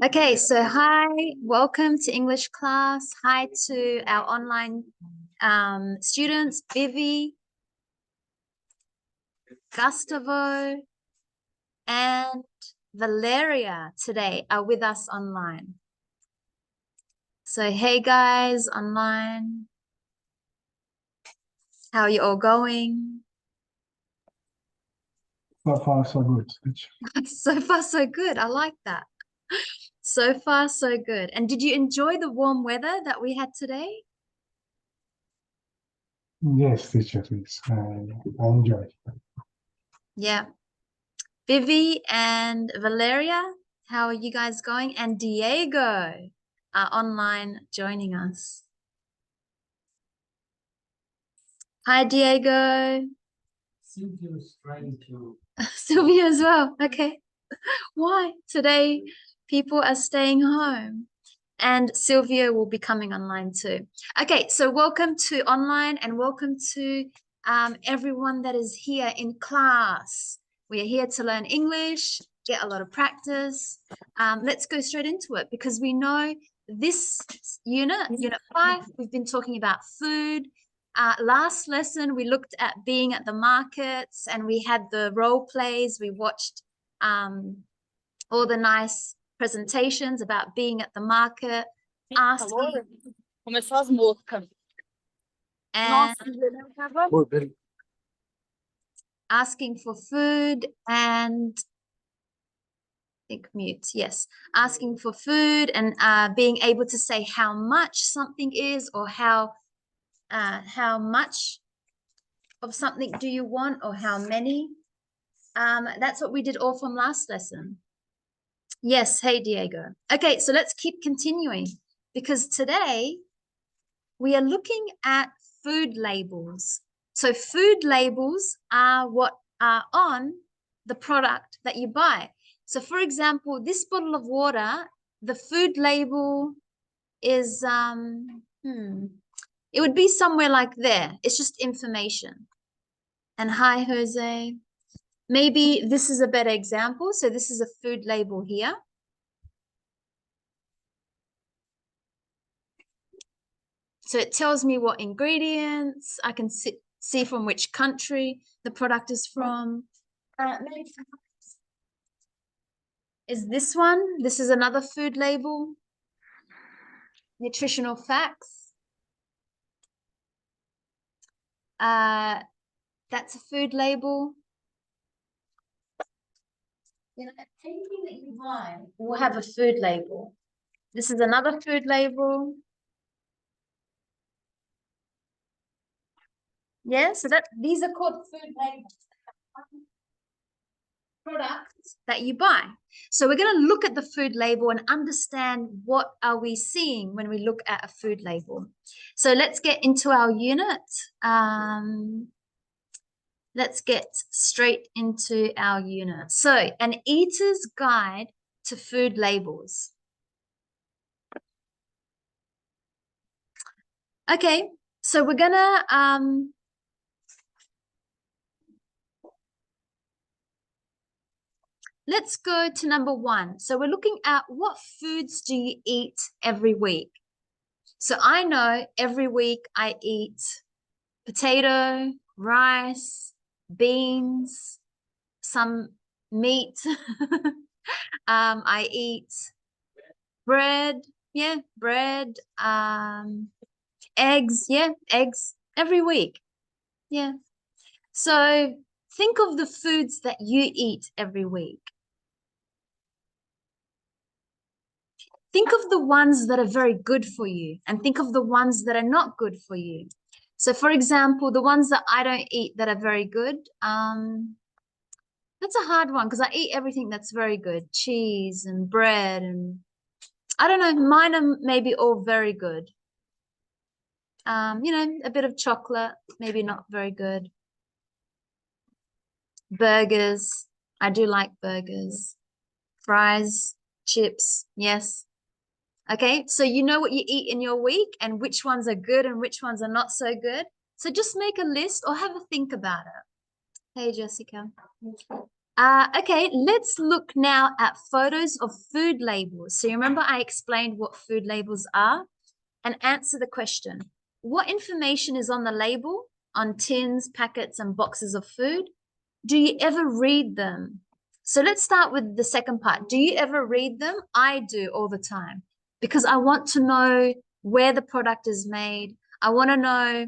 Okay, so hi, welcome to English class. Hi to our online students, Vivi, Gustavo, and Valeria today are with us online. So hey guys, online. How are you all going? So far, so good. So far, so good. I like that. So far, so good. And did you enjoy the warm weather that we had today? Yes, teacher, please. I enjoy. Yeah. Vivi and Valeria, how are you guys going? And Diego are online joining us. Hi, Diego. Silvio's trying to. Sylvia as well. Okay. Why? Today, people are staying home. And Sylvia will be coming online too. Okay, so welcome to online and welcome to everyone that is here in class. We are here to learn English, get a lot of practice. Let's go straight into it because we know this unit 5, we've been talking about food. Last lesson, we looked at being at the markets and we had the role plays. We watched all the nice presentations about being at the market, asking and asking for food and I think mute, yes, asking for food and being able to say how much something is or how much of something do you want or how many. That's what we did all from last lesson. Yes, hey Diego. Okay, so let's keep continuing because today we are looking at food labels. So food labels are what are on the product that you buy. So for example, this bottle of water, the food label is it would be somewhere like there. It's just information. And hi, Jose. Maybe this is a better example. So this is a food label here. So it tells me what ingredients, I can see from which country the product is from. Is this one? This is another food label. Nutritional facts. That's a food label. Anything that you buy will have a food label. This is another food label. Yeah, so these are called food labels. Products that you buy. So we're going to look at the food label and understand what are we seeing when we look at a food label. So let's get into our unit. Let's get straight into our unit. So an eater's guide to food labels. Okay, so we're gonna let's go to number 1. So we're looking at what foods do you eat every week? So I know every week I eat potato, rice, beans, some meat. I eat bread, yeah, bread, eggs, yeah, eggs every week. Yeah. So think of the foods that you eat every week. Think of the ones that are very good for you and think of the ones that are not good for you. So for example, the ones that I don't eat that are very good, that's a hard one because I eat everything that's very good, cheese and bread and I don't know, mine are maybe all very good. A bit of chocolate, maybe not very good. Burgers, I do like burgers. Fries, chips, yes. Okay, so you know what you eat in your week and which ones are good and which ones are not so good. So just make a list or have a think about it. Hey, Jessica. Okay, let's look now at photos of food labels. So you remember I explained what food labels are? And answer the question. What information is on the label on tins, packets, and boxes of food? Do you ever read them? So let's start with the second part. Do you ever read them? I do all the time because I want to know where the product is made. I want to know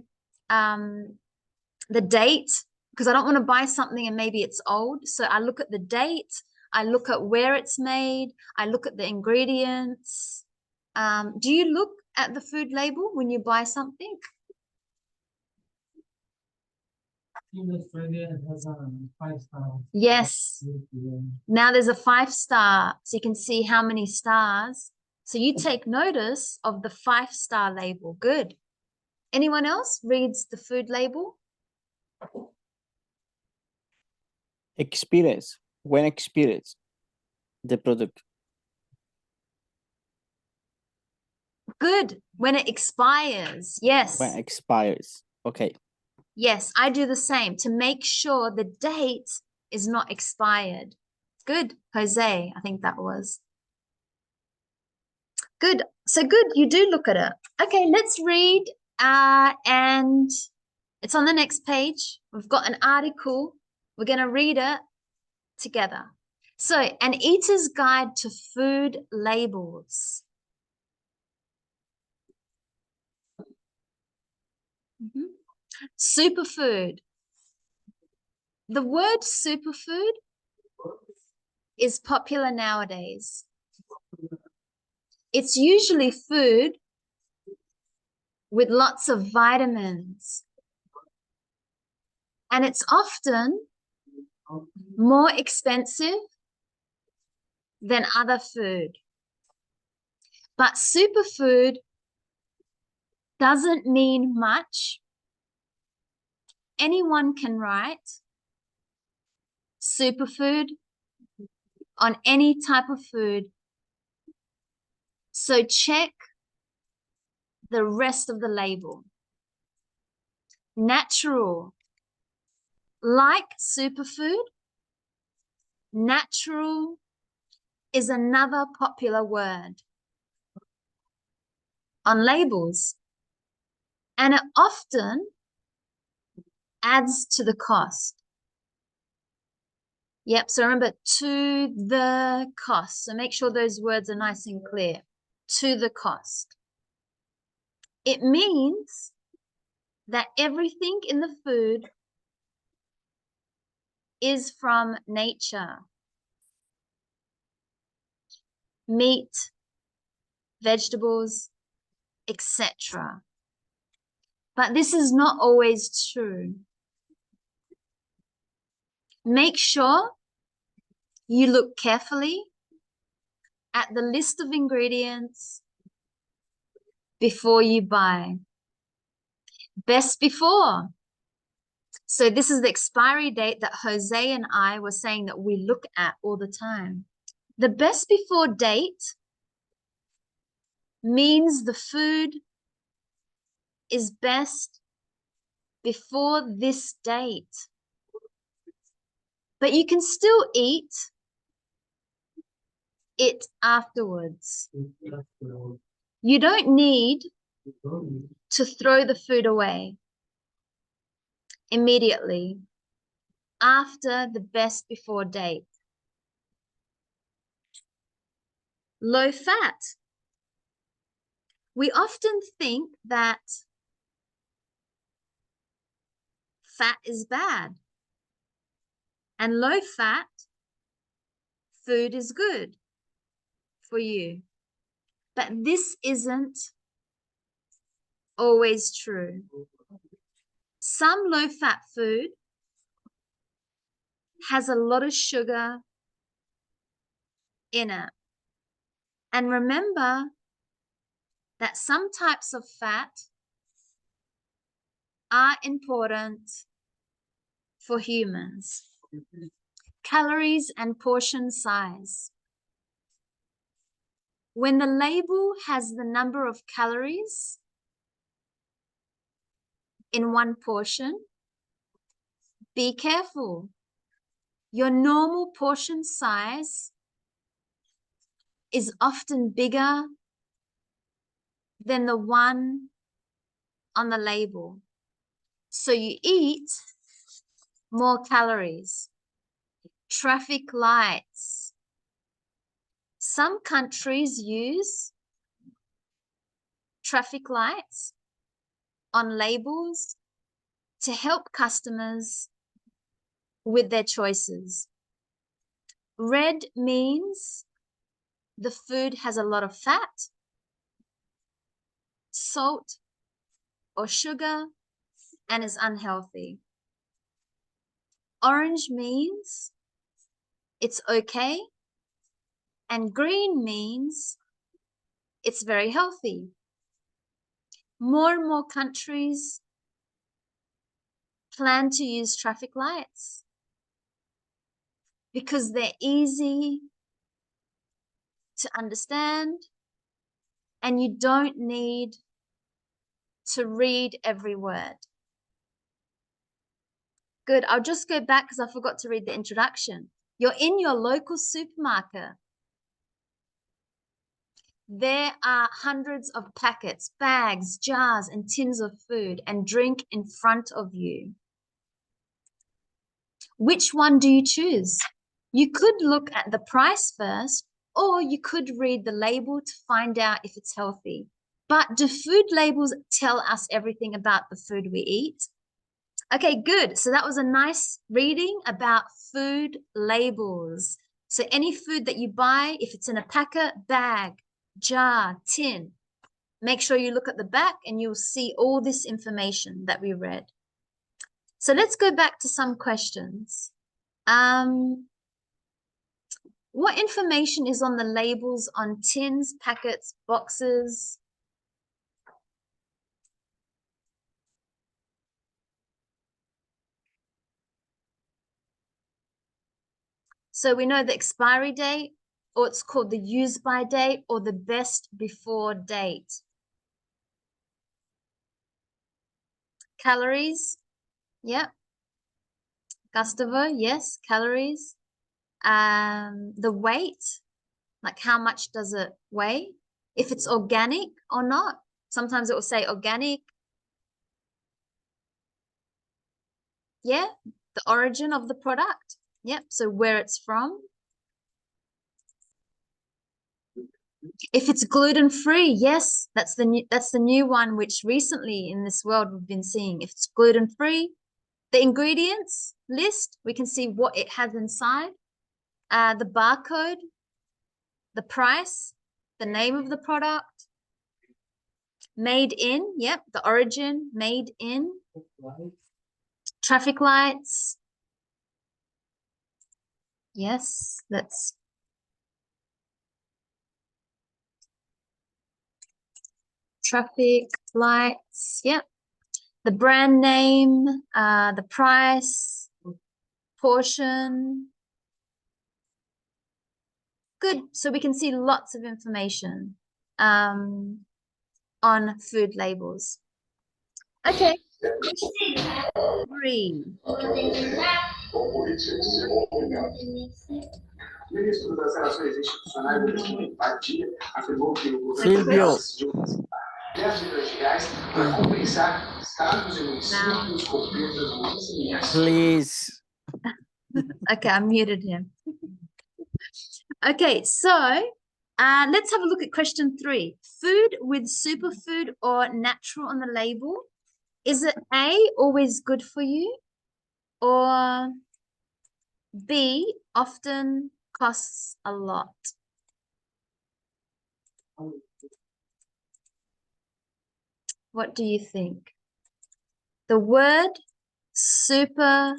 the date because I don't want to buy something and maybe it's old. So I look at the date, I look at where it's made, I look at the ingredients. Do you look at the food label when you buy something? In Australia, it has a 5-star. Yes. Now there's a 5-star, so you can see how many stars. So you take notice of the 5-star label. Good. Anyone else reads the food label? Experience. When experience the product. Good. When it expires. Yes. When expires. Okay. Yes, I do the same to make sure the date is not expired. Good, Jose, I think that was. Good. So good, you do look at it. Okay, let's read. And it's on the next page. We've got an article. We're going to read it together. So, An Eater's Guide to Food Labels. Superfood. The word superfood is popular nowadays. It's usually food with lots of vitamins. And it's often more expensive than other food. But superfood doesn't mean much. Anyone can write superfood on any type of food. So check the rest of the label. Natural. Like superfood, natural is another popular word on labels, and it often adds to the cost. Yep, so remember, to the cost. So make sure those words are nice and clear. To the cost. It means that everything in the food is from nature. Meat, vegetables, etc. But this is not always true. Make sure you look carefully at the list of ingredients before you buy. Best before. So this is the expiry date that Jose and I were saying that we look at all the time. The best before date means the food is best before this date. But you can still eat it afterwards. You don't need to throw the food away immediately after the best before date. Low fat. We often think that fat is bad and low fat food is good for you. But this isn't always true. Some low fat food has a lot of sugar in it. And remember that some types of fat are important for humans. Calories and portion size. When the label has the number of calories in one portion, be careful. your normal portion size is often bigger than the one on the label. So you eat more calories. Traffic lights. Some countries use traffic lights on labels to help customers with their choices. Red means the food has a lot of fat, salt, or sugar, and is unhealthy. Orange means it's okay, and green means it's very healthy. More and more countries plan to use traffic lights because they're easy to understand and you don't need to read every word. Good. I'll just go back because I forgot to read the introduction. You're in your local supermarket. There are hundreds of packets, bags, jars, and tins of food and drink in front of you. Which one do you choose? You could look at the price first, or you could read the label to find out if it's healthy. But do food labels tell us everything about the food we eat? Okay, good. So that was a nice reading about food labels. So any food that you buy, if it's in a packet, bag, jar, tin, make sure you look at the back and you'll see all this information that we read. So let's go back to some questions. What information is on the labels on tins, packets, boxes? So we know the expiry date, or it's called the use by date, or the best before date. Calories, yep. Gustavo, yes, calories. The weight, like how much does it weigh? If it's organic or not. Sometimes it will say organic. Yeah, the origin of the product. Yep, so where it's from. If it's gluten-free, yes, that's the new one which recently in this world we've been seeing. If it's gluten-free, the ingredients list, we can see what it has inside. The barcode, the price, the name of the product. Made in, yep, the origin, made in. Traffic lights. Yes, that's traffic lights, yep. The brand name, the price, portion. Good, so we can see lots of information on food labels. Okay, three. Ministro das Relações Institucionais e da Empatia afirmou que o Silvio. governo de 10 milhões de reais para compensar estados e municípios com perdas muito Please. Okay, I muted him. Okay, so let's have a look at question 3. Food with superfood or natural on the label. Is it A, always good for you? Or B, often costs a lot? What do you think? The word super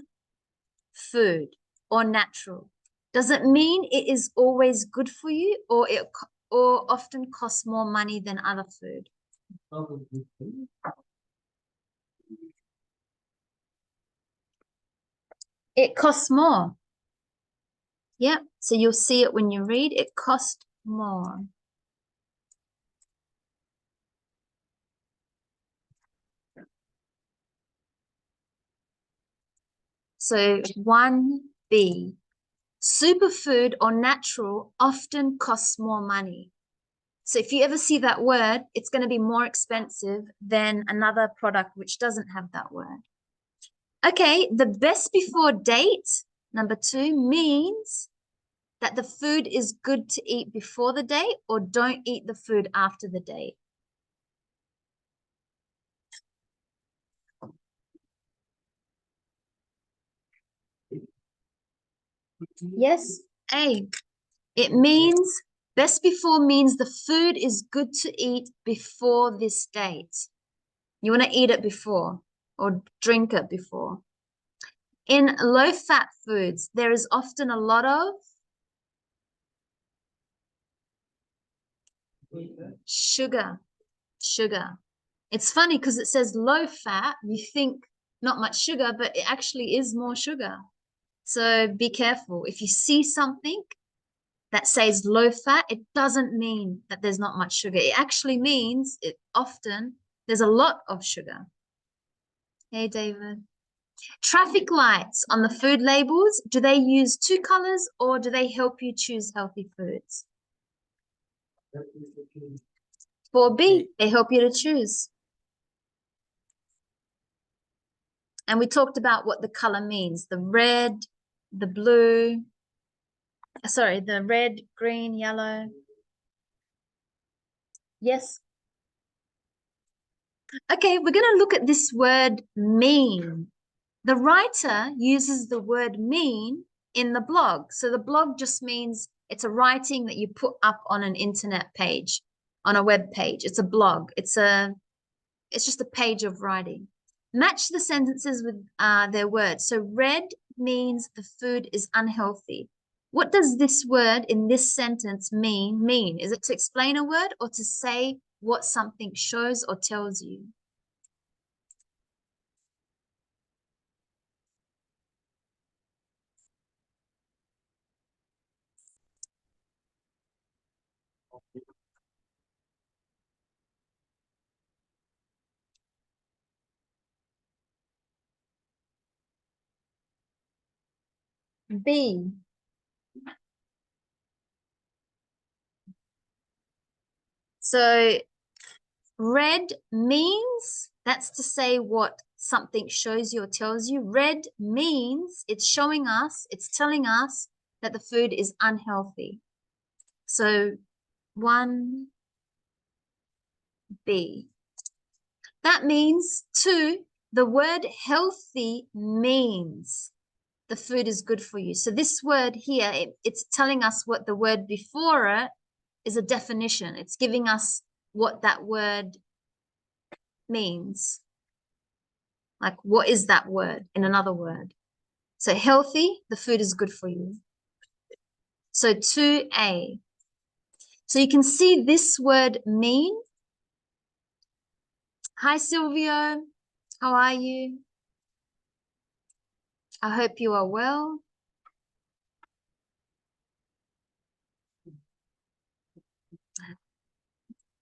food or natural, does it mean it is always good for you, or often costs more money than other food? It costs more. Yeah, so you'll see it when you read, it costs more. So 1B, Superfood or natural often costs more money. So if you ever see that word, it's going to be more expensive than another product which doesn't have that word. Okay, the best before date, number 2, means that the food is good to eat before the date, or don't eat the food after the date. Yes, A. It means best before means the food is good to eat before this date. You want to eat it before or drink it before. In low-fat foods, there is often a lot of sugar. It's funny because it says low-fat. You think not much sugar, but it actually is more sugar. So be careful. If you see something that says low-fat, it doesn't mean that there's not much sugar. It actually means there's a lot of sugar. Hey, David. Traffic lights on the food labels, do they use 2 colors or do they help you choose healthy foods? For B, they help you to choose. And we talked about what the color means. The red, the blue, the red, green, yellow. Yes. Okay, we're going to look at this word mean. The writer uses the word mean in the blog. So the blog just means it's a writing that you put up on an internet page, on a web page. It's a blog. It's just a page of writing. Match the sentences with their words. So red means the food is unhealthy. What does this word in this sentence mean? Is it to explain a word or to say what something shows or tells you? B. So red means, that's to say what something shows you or tells you. Red means it's showing us, it's telling us that the food is unhealthy. So 1B. That means 2, the word healthy means the food is good for you. So this word here, it's telling us what the word before it is a definition. It's giving us what that word means. Like, what is that word in another word? So healthy, the food is good for you. So 2A. So you can see this word mean. Hi, Silvio. How are you? I hope you are well.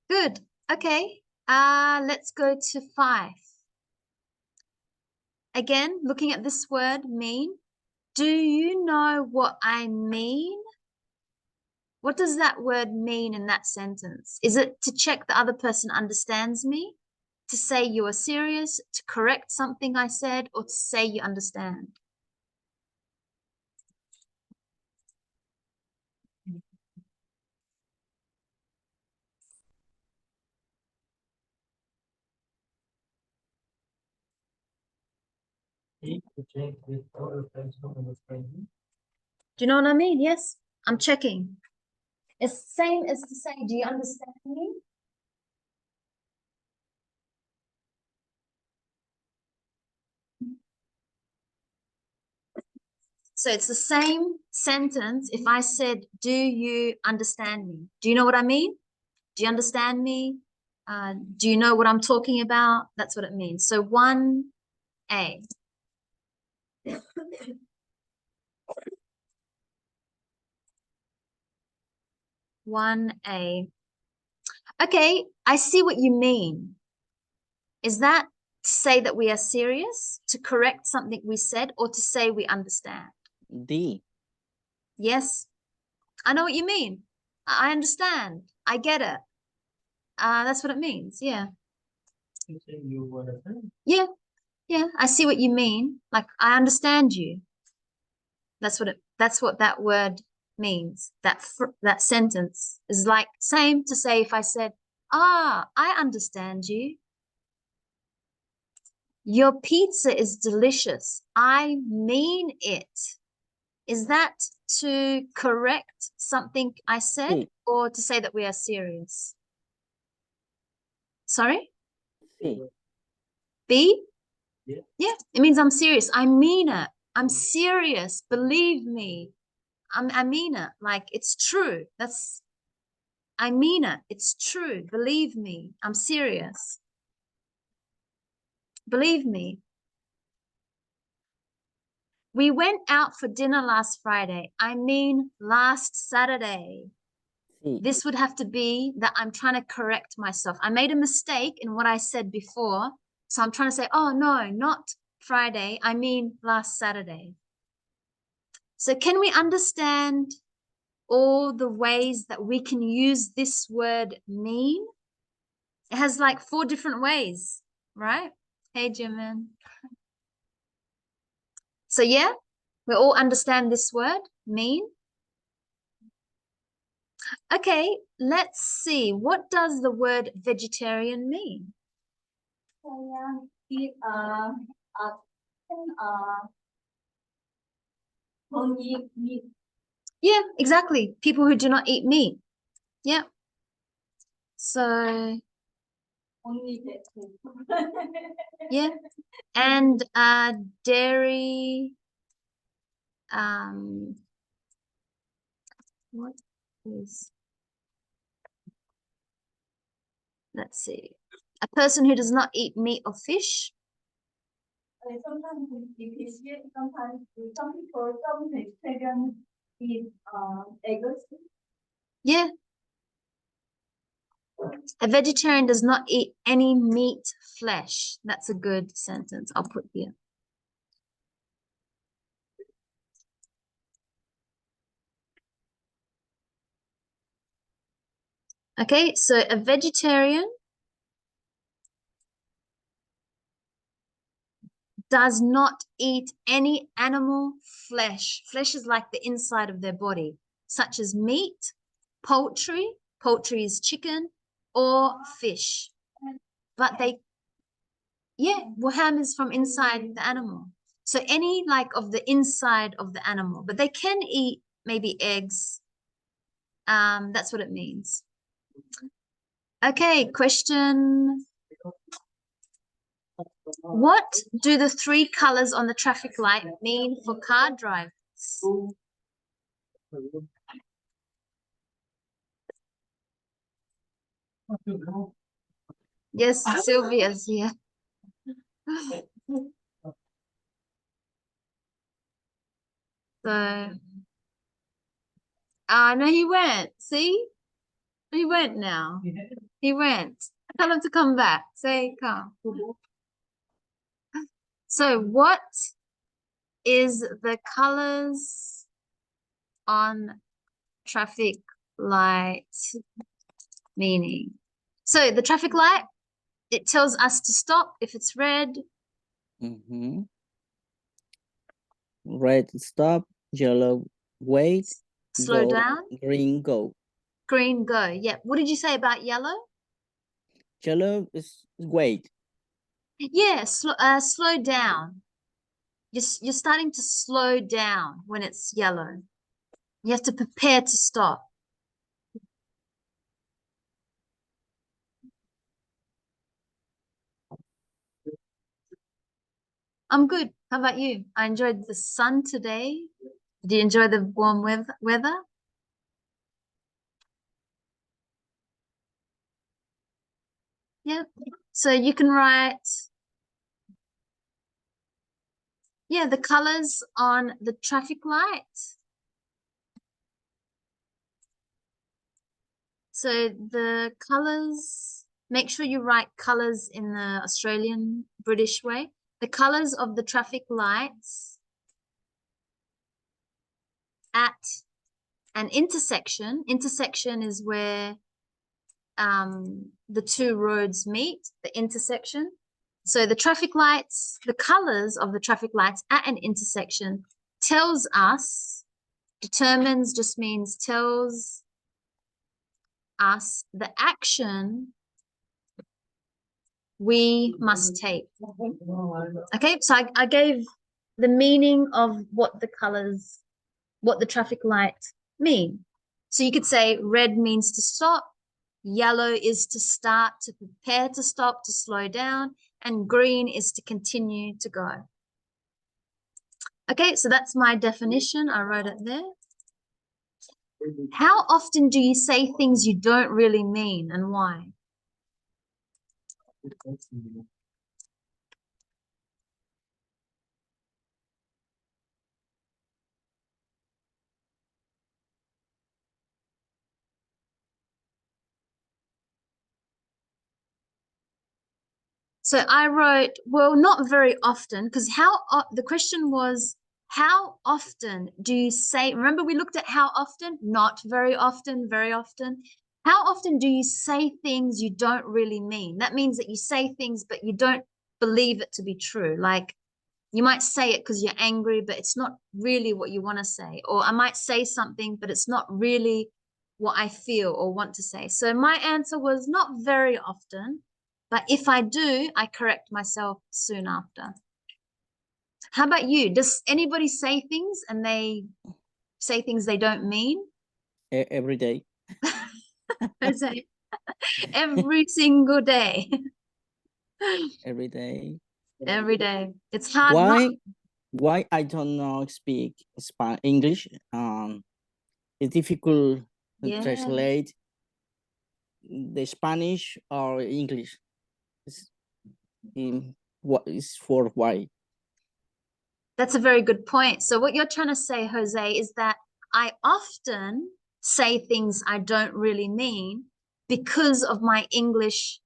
Good. Okay. Let's go to 5. Again, looking at this word mean. Do you know what I mean? What does that word mean in that sentence? Is it to check the other person understands me? To say you are serious? To correct something I said? Or to say you understand? Do you know what I mean? Yes, I'm checking. It's the same as to say, do you understand me? So it's the same sentence if I said, do you understand me? Do you know what I mean? Do you understand me? Do you know what I'm talking about? That's what it means. So 1A. 1A. Okay, I see what you mean. Is that to say that we are serious, to correct something we said, or to say we understand? D. Yes, I know what you mean. I understand. I get it. That's what it means. Yeah. You say you were a friend. Yeah. Yeah. I see what you mean. Like, I understand you. That's what that word means. That sentence is like same to say if I said, I understand you. Your pizza is delicious. I mean it. Is that to correct something I said Sí, or to say that we are serious? Sorry? sí. B? Yeah. Yeah, it means I'm serious. I mean it. I'm serious. Believe me. I mean it. Like it's true. I mean it. It's true. Believe me. I'm serious. Believe me. We went out for dinner last Friday. I mean last Saturday. Sí. This would have to be that I'm trying to correct myself. I made a mistake in what I said before. So I'm trying to say, oh no, not Friday. I mean last Saturday. So can we understand all the ways that we can use this word mean? It has like 4 different ways, right? Hey, Jimin. So yeah, we all understand this word, mean. Okay, let's see. What does the word vegetarian mean? Don't eat meat. Yeah, exactly. People who do not eat meat. Yeah. So Only that food. yeah. And dairy, what is, let's see. A person who does not eat meat or fish. Sometimes we appreciate, sometimes some people, some vegetarian eat eggs. Yeah. A vegetarian does not eat any meat, flesh. That's a good sentence. I'll put here. Okay, so a vegetarian does not eat any animal flesh. Flesh is like the inside of their body, such as meat, poultry, poultry is chicken, or fish. But yeah, well, ham is from inside the animal. So any like of the inside of the animal, but they can eat maybe eggs. That's what it means. Okay, question. What do the 3 colors on the traffic light mean for car drivers? Yes, Sylvia's here. So, no, he went. See? He went now. He went. Tell him to come back. Say, come. So, what is the colors on traffic light meaning? So, the traffic light, it tells us to stop if it's red. Mm-hmm. Red, stop. Yellow, wait. Slow Go. down. Green, go. Green, go. Yeah. What did you say about yellow? Yellow is wait. Yeah, slow down. You're starting to slow down when it's yellow. You have to prepare to stop. I'm good. How about you? I enjoyed the sun today. Did you enjoy the warm weather? Yeah. So you can write, yeah, the colors on the traffic light. So the colors, make sure you write colors in the Australian British way. The colors of the traffic lights at an intersection is where the two roads meet, the intersection. So the traffic lights, the colors of the traffic lights at an intersection tells us, determines just means tells us the action we must take. Okay, so I gave the meaning of what the colors, what the traffic lights mean. So you could say red means to stop, yellow is to start, to prepare to stop, to slow down, and green is to continue to go. Okay, so that's my definition. I wrote it there. How often do you say things you don't really mean and why? So I wrote, well, not very often, because the question was, how often do you say, remember we looked at how often, not very often, very often. How often do you say things you don't really mean? That means that you say things, but you don't believe it to be true. Like you might say it because you're angry, but it's not really what you want to say. Or I might say something, but it's not really what I feel or want to say. So my answer was not very often. But if I do, I correct myself soon after. How about you? Does anybody say things and they say things they don't mean? Every day. Jose, every single day. Every day. Every day. It's hard. Not, Why I don't know speak English? It's difficult to yeah. translate the Spanish or English. What is for why? That's a very good point. So what you're trying to say, Jose, is that I often say things I don't really mean because of my English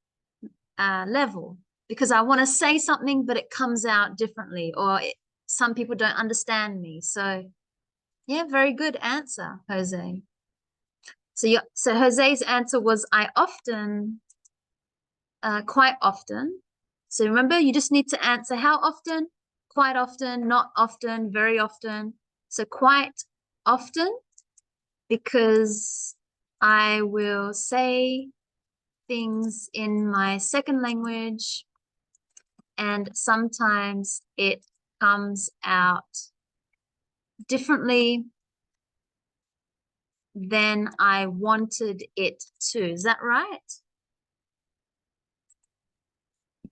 level, because I want to say something, but it comes out differently, or some people don't understand me. So yeah, very good answer, Jose. So Jose's answer was I often, quite often. So remember, you just need to answer how often, quite often, not often, very often. So quite often, because I will say things in my second language, and sometimes it comes out differently than I wanted it to. Is that right?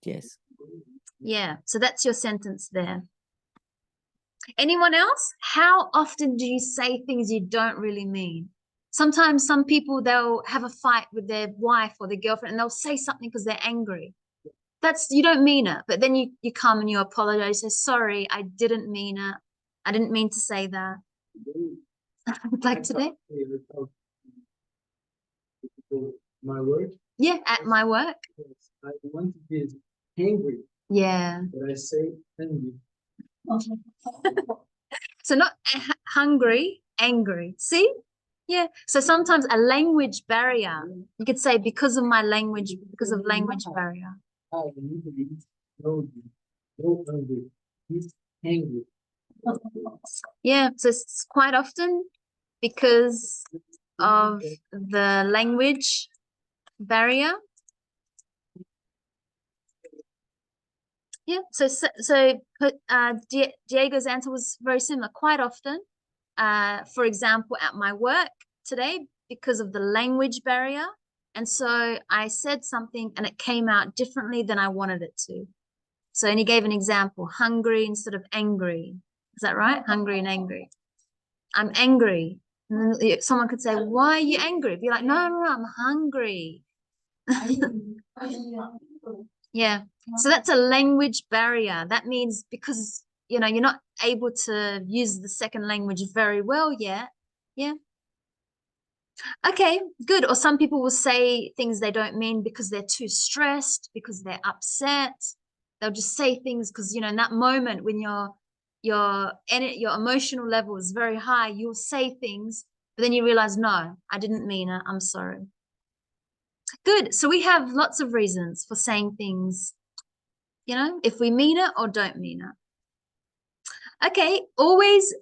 Yes. Yeah, so that's your sentence there. Anyone else? How often do you say things you don't really mean? Sometimes some people, they'll have a fight with their wife or their girlfriend and they'll say something because they're angry. That's, you don't mean it, but then you come and you apologize, say, sorry, I didn't mean it. I didn't mean to say that. Like today? My work? Yeah, at my work. I want to be angry, Yeah. but I say angry. So not hungry, angry. See? Yeah. So sometimes a language barrier, you could say because of my language, because of language barrier. No angry. He's angry. Yeah. So it's quite often because of the language barrier. Yeah. So Diego's answer was very similar. Quite often, for example, at my work today, because of the language barrier. And so I said something and it came out differently than I wanted it to. So, and he gave an example, hungry instead of angry. Is that right? Hungry and angry. I'm angry. And then someone could say, why are you angry? Be like, no, I'm hungry. Yeah. So that's a language barrier. That means because, you're not able to use the second language very well yet. Yeah. Okay, good. Or some people will say things they don't mean because they're too stressed, because they're upset. They'll just say things because, in that moment when your emotional level is very high, you'll say things but then you realize, no, I didn't mean it. I'm sorry. Good. So we have lots of reasons for saying things, you know, if we mean it or don't mean it. Okay, always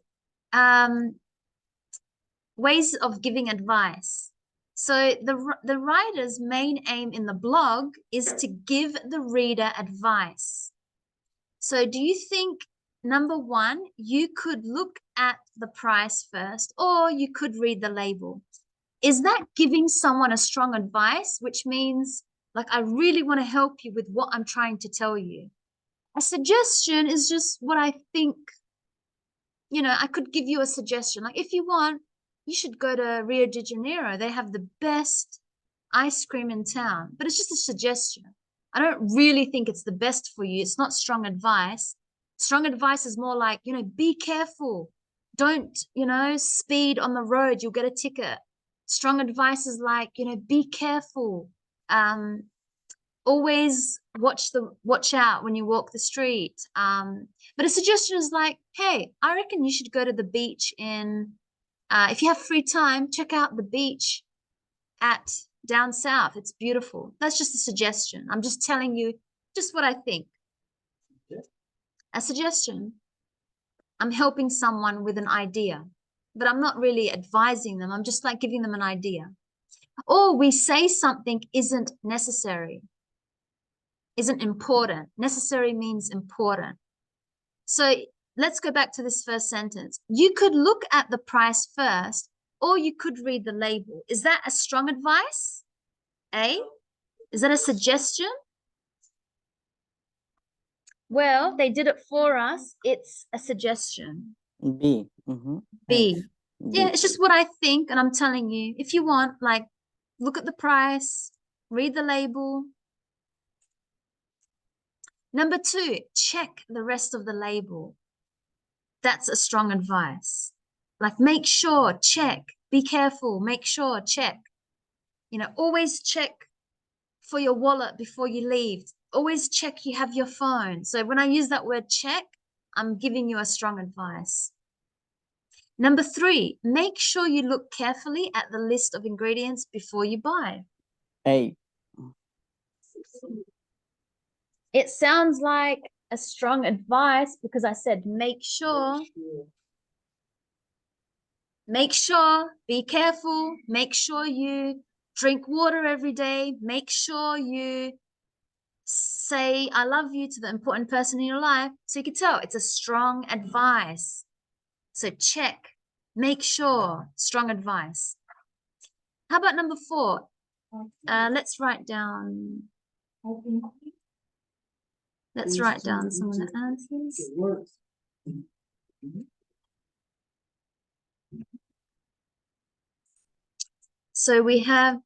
ways of giving advice. So the writer's main aim in the blog is to give the reader advice. So do you think, number one, you could look at the price first, or you could read the label? Is that giving someone a strong advice, which means, like, I really want to help you with what I'm trying to tell you? A suggestion is just what I think, you know, I could give you a suggestion. Like, if you want, you should go to Rio de Janeiro. They have the best ice cream in town, but it's just a suggestion. I don't really think it's the best for you. It's not strong advice. Strong advice is more like, you know, be careful. Don't, you know, speed on the road. You'll get a ticket. Strong advice is like, you know, be careful. Always watch out when you walk the street. But a suggestion is like, hey, I reckon you should go to the beach if you have free time, check out the beach at down south. It's beautiful. That's just a suggestion. I'm just telling you just what I think. A suggestion. I'm helping someone with an idea, but I'm not really advising them. I'm just like giving them an idea. Or we say something isn't necessary, isn't important. Necessary means important. So let's go back to this first sentence. You could look at the price first, or you could read the label. Is that a strong advice? A? Is that a suggestion? Well, they did it for us. It's a suggestion. B. B. F. Yeah, B. it's just what I think, and I'm telling you, if you want, like, look at the price, read the label. Number two, check the rest of the label. That's a strong advice. Like, make sure, check, be careful, make sure, check. You know, always check for your wallet before you leave. Always check you have your phone. So when I use that word check, I'm giving you a strong advice. Number three, make sure you look carefully at the list of ingredients before you buy. A. It sounds like a strong advice because I said make sure, be careful, make sure you drink water every day, make sure you say I love you to the important person in your life. So you can tell it's a strong advice. So check, make sure, strong advice. How about number four? Let's write down some of the answers. So we have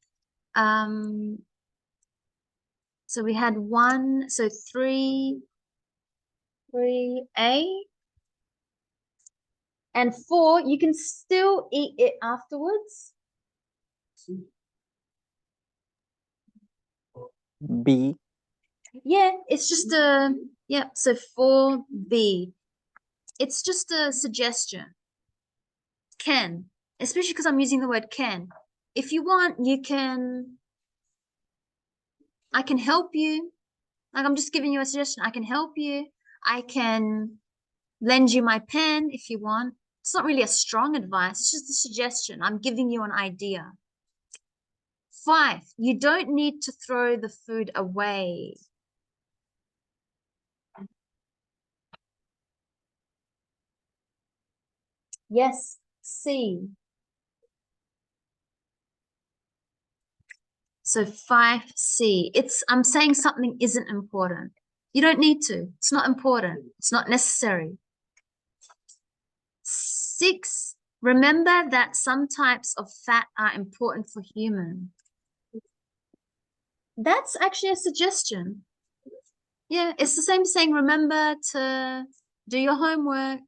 so we had 3A and 4. You can still eat it afterwards. B. Yeah, it's just so 4B. It's just a suggestion. Can, especially because I'm using the word can. If you want, I can help you. Like, I'm just giving you a suggestion. I can help you. I can lend you my pen if you want. It's not really a strong advice. It's just a suggestion. I'm giving you an idea. 5, you don't need to throw the food away. Yes, C. So 5C, I'm saying something isn't important. You don't need to. It's not important. It's not necessary. 6, remember that some types of fat are important for humans. That's actually a suggestion. Yeah, it's the same saying, remember to do your homework.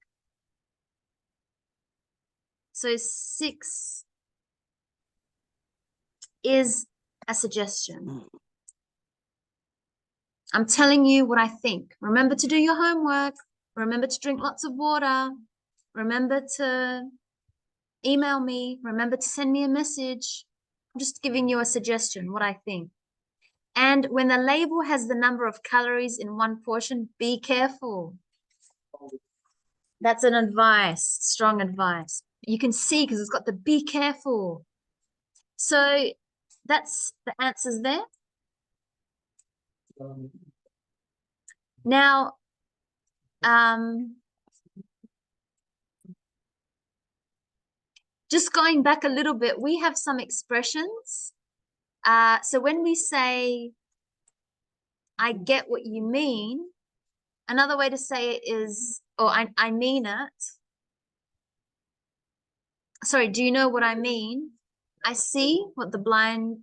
So 6 is a suggestion. I'm telling you what I think. Remember to do your homework. Remember to drink lots of water. Remember to email me. Remember to send me a message. I'm just giving you a suggestion, what I think. And when the label has the number of calories in one portion, be careful. That's an advice, strong advice. You can see because it's got the be careful. So that's the answers there. Now, just going back a little bit, we have some expressions. So when we say, I get what you mean, another way to say it is, or I mean it. Sorry, do you know what I mean? I see what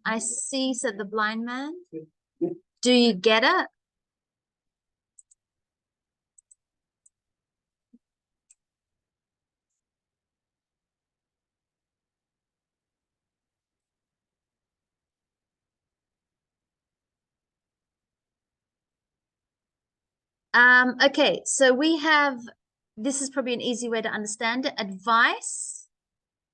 I see, said the blind man. Do you get it? Okay, so we have, this is probably an easy way to understand it. Advice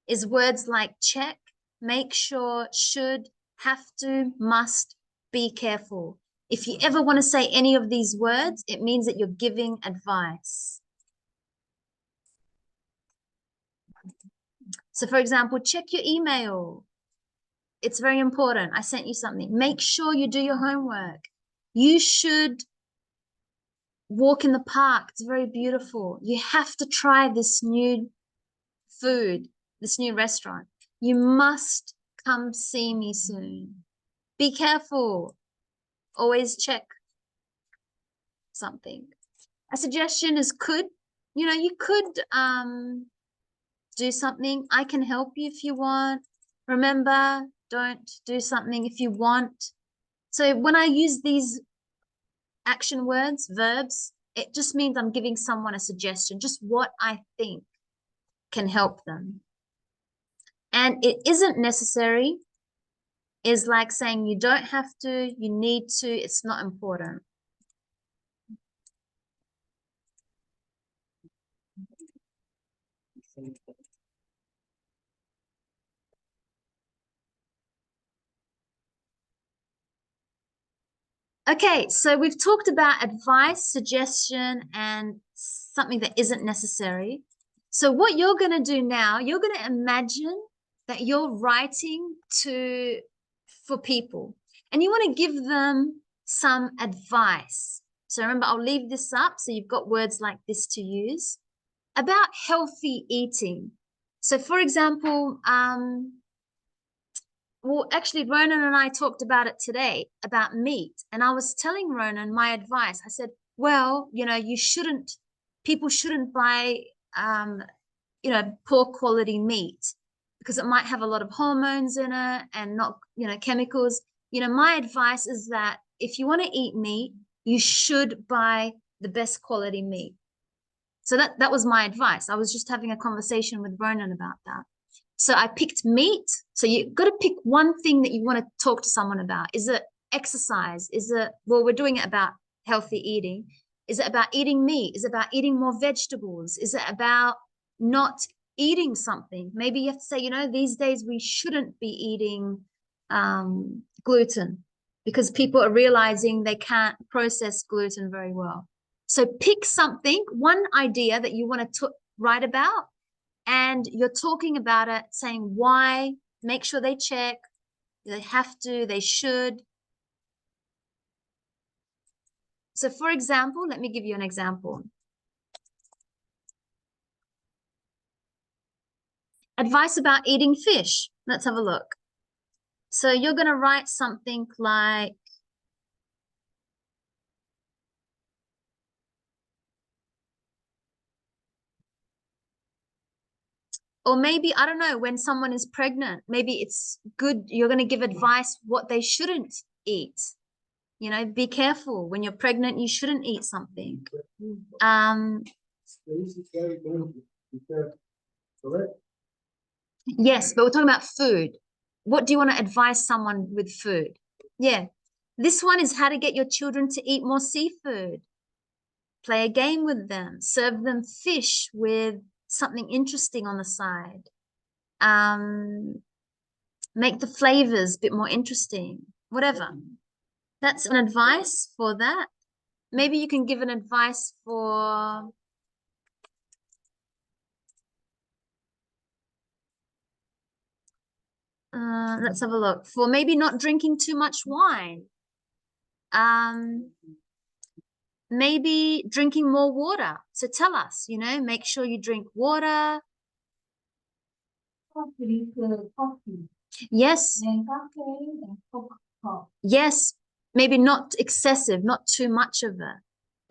is words like check, make sure, should, have to, must, be careful. If you ever want to say any of these words, it means that you're giving advice. So for example, check your email. It's very important. I sent you something. Make sure you do your homework. You should walk in the park. It's very beautiful. You have to try this new food, this new restaurant. You must come see me soon. Be careful. Always check something. A suggestion is could. You know, you could do something. I can help you if you want. Remember, don't do something if you want. So when I use these action words, verbs, it just means I'm giving someone a suggestion, just what I think can help them. And it isn't necessary is like saying you don't have to, you need to, it's not important. Okay, so we've talked about advice, suggestion, and something that isn't necessary. So what you're going to do now, you're going to imagine that you're writing for people and you want to give them some advice. So remember, I'll leave this up so you've got words like this to use about healthy eating. So for example, well, actually, Ronan and I talked about it today, about meat. And I was telling Ronan my advice. I said, well, you know, people shouldn't buy, you know, poor quality meat because it might have a lot of hormones in it and not, you know, chemicals. You know, my advice is that if you want to eat meat, you should buy the best quality meat. So that was my advice. I was just having a conversation with Ronan about that. So I picked meat. So you've got to pick one thing that you want to talk to someone about. Is it exercise? Is it, well, we're doing it about healthy eating. Is it about eating meat? Is it about eating more vegetables? Is it about not eating something? Maybe you have to say, you know, these days we shouldn't be eating gluten because people are realizing they can't process gluten very well. So pick something, one idea that you want to write about, and you're talking about it, saying why, make sure they check, they have to, they should. So for example, let me give you an example. Advice about eating fish. Let's have a look. So you're going to write something like, or maybe, I don't know, when someone is pregnant, maybe it's good, you're going to give advice what they shouldn't eat. You know, be careful. When you're pregnant, you shouldn't eat something. Yes, but we're talking about food. What do you want to advise someone with food? Yeah. This one is how to get your children to eat more seafood. Play a game with them. Serve them fish with something interesting on the side. make the flavors a bit more interesting, whatever. That's an advice for that. Maybe you can give an advice for let's have a look. For maybe not drinking too much wine. Maybe drinking more water. So tell us, make sure you drink water. Drink coffee, Yes. then cafe, and Coca-Cola. Yes. Maybe not excessive, not too much of it.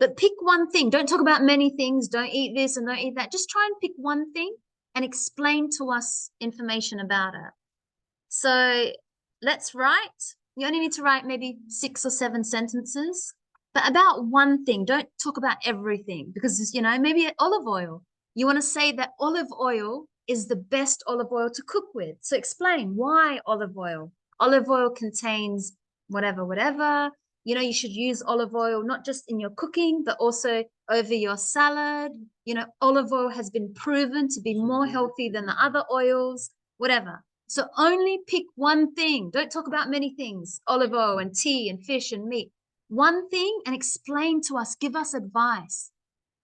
But pick one thing. Don't talk about many things. Don't eat this and don't eat that. Just try and pick one thing and explain to us information about it. So let's write. You only need to write maybe 6 or 7 sentences, but about one thing. Don't talk about everything because, maybe olive oil. You want to say that olive oil is the best olive oil to cook with. So explain why olive oil. Olive oil contains whatever. You should use olive oil not just in your cooking, but also over your salad. Olive oil has been proven to be more healthy than the other oils, whatever. So only pick one thing. Don't talk about many things. Olive oil and tea and fish and meat. One thing and explain to us, give us advice,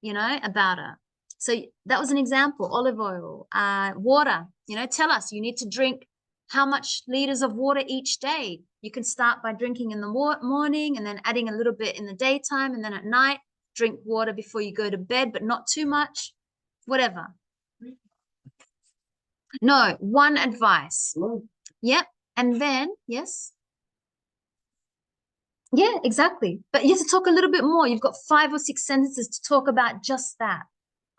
about it. So that was an example. Olive oil, water, tell us you need to drink how much liters of water each day. You can start by drinking in the morning and then adding a little bit in the daytime. And then at night, drink water before you go to bed, but not too much, whatever. No, one advice. Yep. And then, yes. Yeah, exactly. But you have to talk a little bit more. You've got 5 or 6 sentences to talk about just that.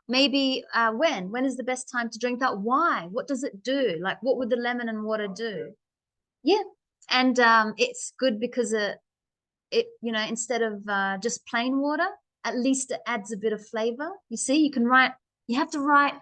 Maybe when is the best time to drink that? Why? What does it do? Like, what would the lemon and water do? Yeah. And it's good because it instead of just plain water, at least it adds a bit of flavor. You see, you have to write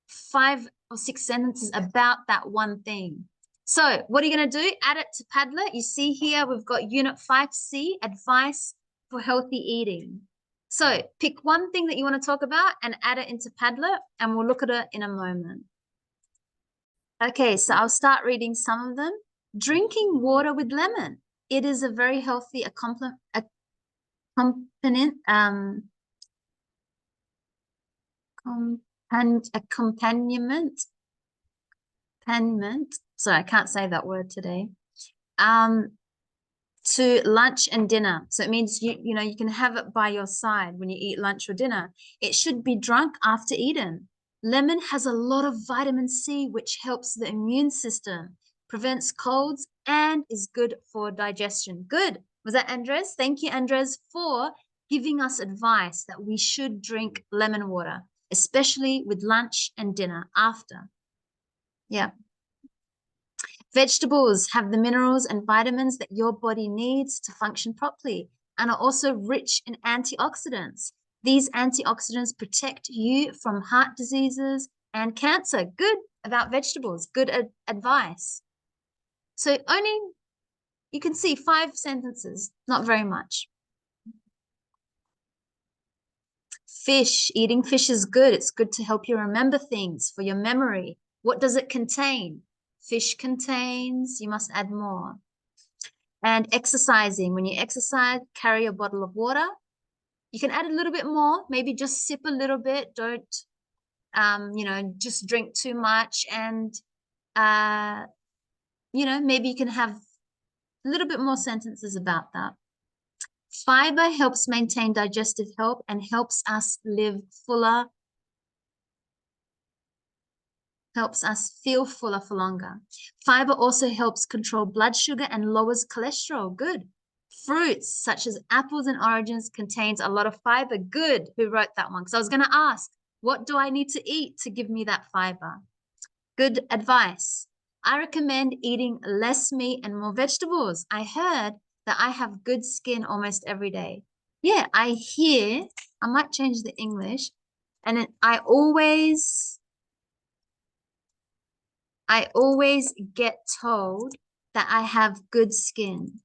5 or 6 sentences about that one thing. So what are you going to do? Add it to Padlet. You see here, we've got Unit 5C, Advice for Healthy Eating. So pick one thing that you want to talk about and add it into Padlet, and we'll look at it in a moment. Okay, so I'll start reading some of them. Drinking water with lemon. It is a very healthy accompaniment. Sorry, I can't say that word today. To lunch and dinner. So it means you can have it by your side when you eat lunch or dinner. It should be drunk after eaten. Lemon has a lot of vitamin C, which helps the immune system, prevents colds, and is good for digestion. Good. Was that Andres? Thank you, Andres, for giving us advice that we should drink lemon water, especially with lunch and dinner after. Yeah. Vegetables have the minerals and vitamins that your body needs to function properly and are also rich in antioxidants. These antioxidants protect you from heart diseases and cancer. Good about vegetables. Good advice. So you can see 5 sentences, not very much. Fish. Eating fish is good. It's good to help you remember things for your memory. What does it contain? Fish contains, you must add more. And exercising. When you exercise, carry a bottle of water. You can add a little bit more, maybe just sip a little bit. Don't, just drink too much. And, maybe you can have a little bit more sentences about that. Fiber helps maintain digestive health and helps us live fuller, helps us feel fuller for longer. Fiber also helps control blood sugar and lowers cholesterol. Good. Fruits such as apples and oranges contains a lot of fiber. Good. Who wrote that one? Because I was going to ask, what do I need to eat to give me that fiber? Good advice. I recommend eating less meat and more vegetables. I heard that I have good skin almost every day. Yeah, I might change the English. And I always get told that I have good skin.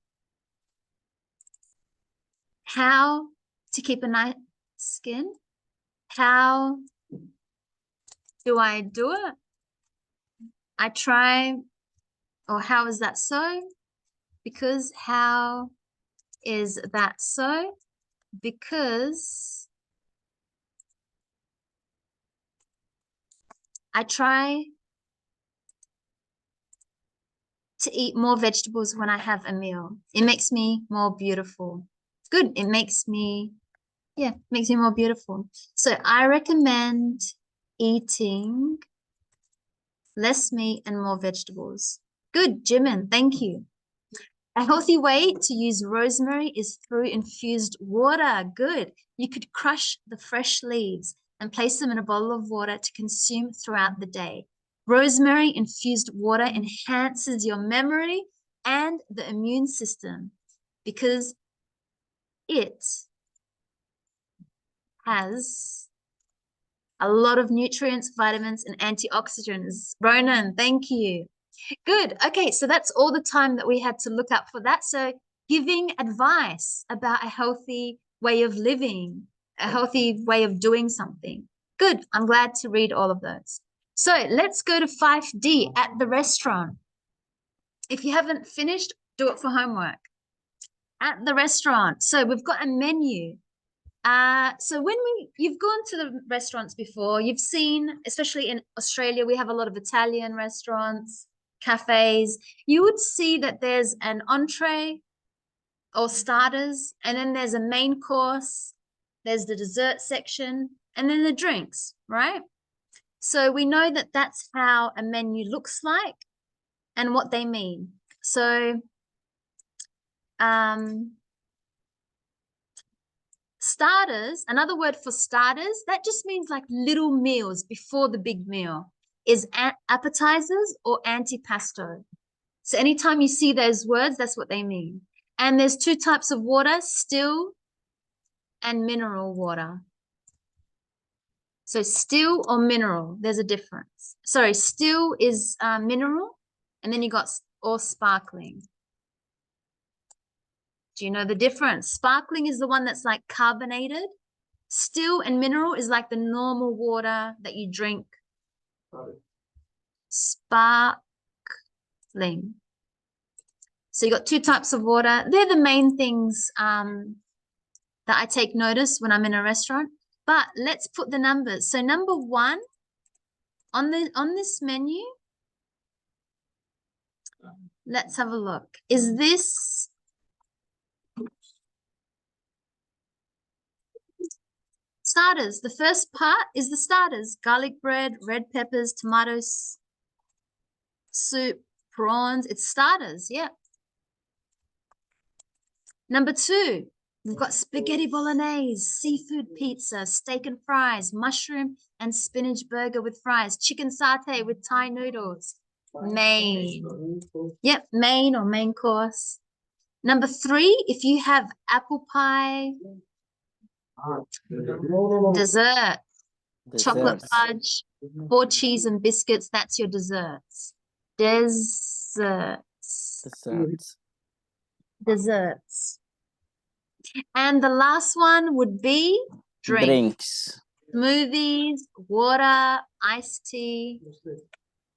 How to keep a nice skin? How do I do it? I try, or how is that so? Because how is that so? Because I try to eat more vegetables when I have a meal. It makes me more beautiful. Good. It makes me, yeah, makes me more beautiful. So I recommend eating less meat and more vegetables. Good, Jimin. Thank you. A healthy way to use rosemary is through infused water. Good. You could crush the fresh leaves and place them in a bottle of water to consume throughout the day. Rosemary infused water enhances your memory and the immune system because it has a lot of nutrients, vitamins, and antioxidants. Ronan, thank you. Good. Okay, so that's all the time that we had to look up for that. So giving advice about a healthy way of living, a healthy way of doing something. Good. I'm glad to read all of those. So let's go to 5D at the restaurant. If you haven't finished, do it for homework. At the restaurant. So we've got a menu. So when you've gone to the restaurants before, you've seen, especially in Australia, we have a lot of Italian restaurants, cafes. You would see that there's an entree or starters, and then there's a main course, there's the dessert section, and then the drinks, right? So we know that that's how a menu looks like and what they mean. So starters, another word for starters, that just means like little meals before the big meal, is appetizers or antipasto. So anytime you see those words, that's what they mean. And there's two types of water, still and mineral water. So still or mineral, there's a difference. Sorry, still is mineral, and then you got or sparkling. Do you know the difference? Sparkling is the one that's like carbonated. Still and mineral is like the normal water that you drink. Sparkling. So you got two types of water. They're the main things that I take notice when I'm in a restaurant. But let's put the numbers. So number 1 on this menu, let's have a look. Is this starters? The first part is the starters: garlic bread, red peppers, tomatoes, soup, prawns. It's starters, yeah. Number 2, we've got spaghetti bolognese, seafood pizza, steak and fries, mushroom and spinach burger with fries, chicken satay with Thai noodles. Main. Yep, main or main course. Number 3, if you have apple pie, dessert, chocolate Desserts. fudge, 4 cheese and biscuits, that's your desserts. Desserts. And the last one would be Drinks. Smoothies, water, iced tea,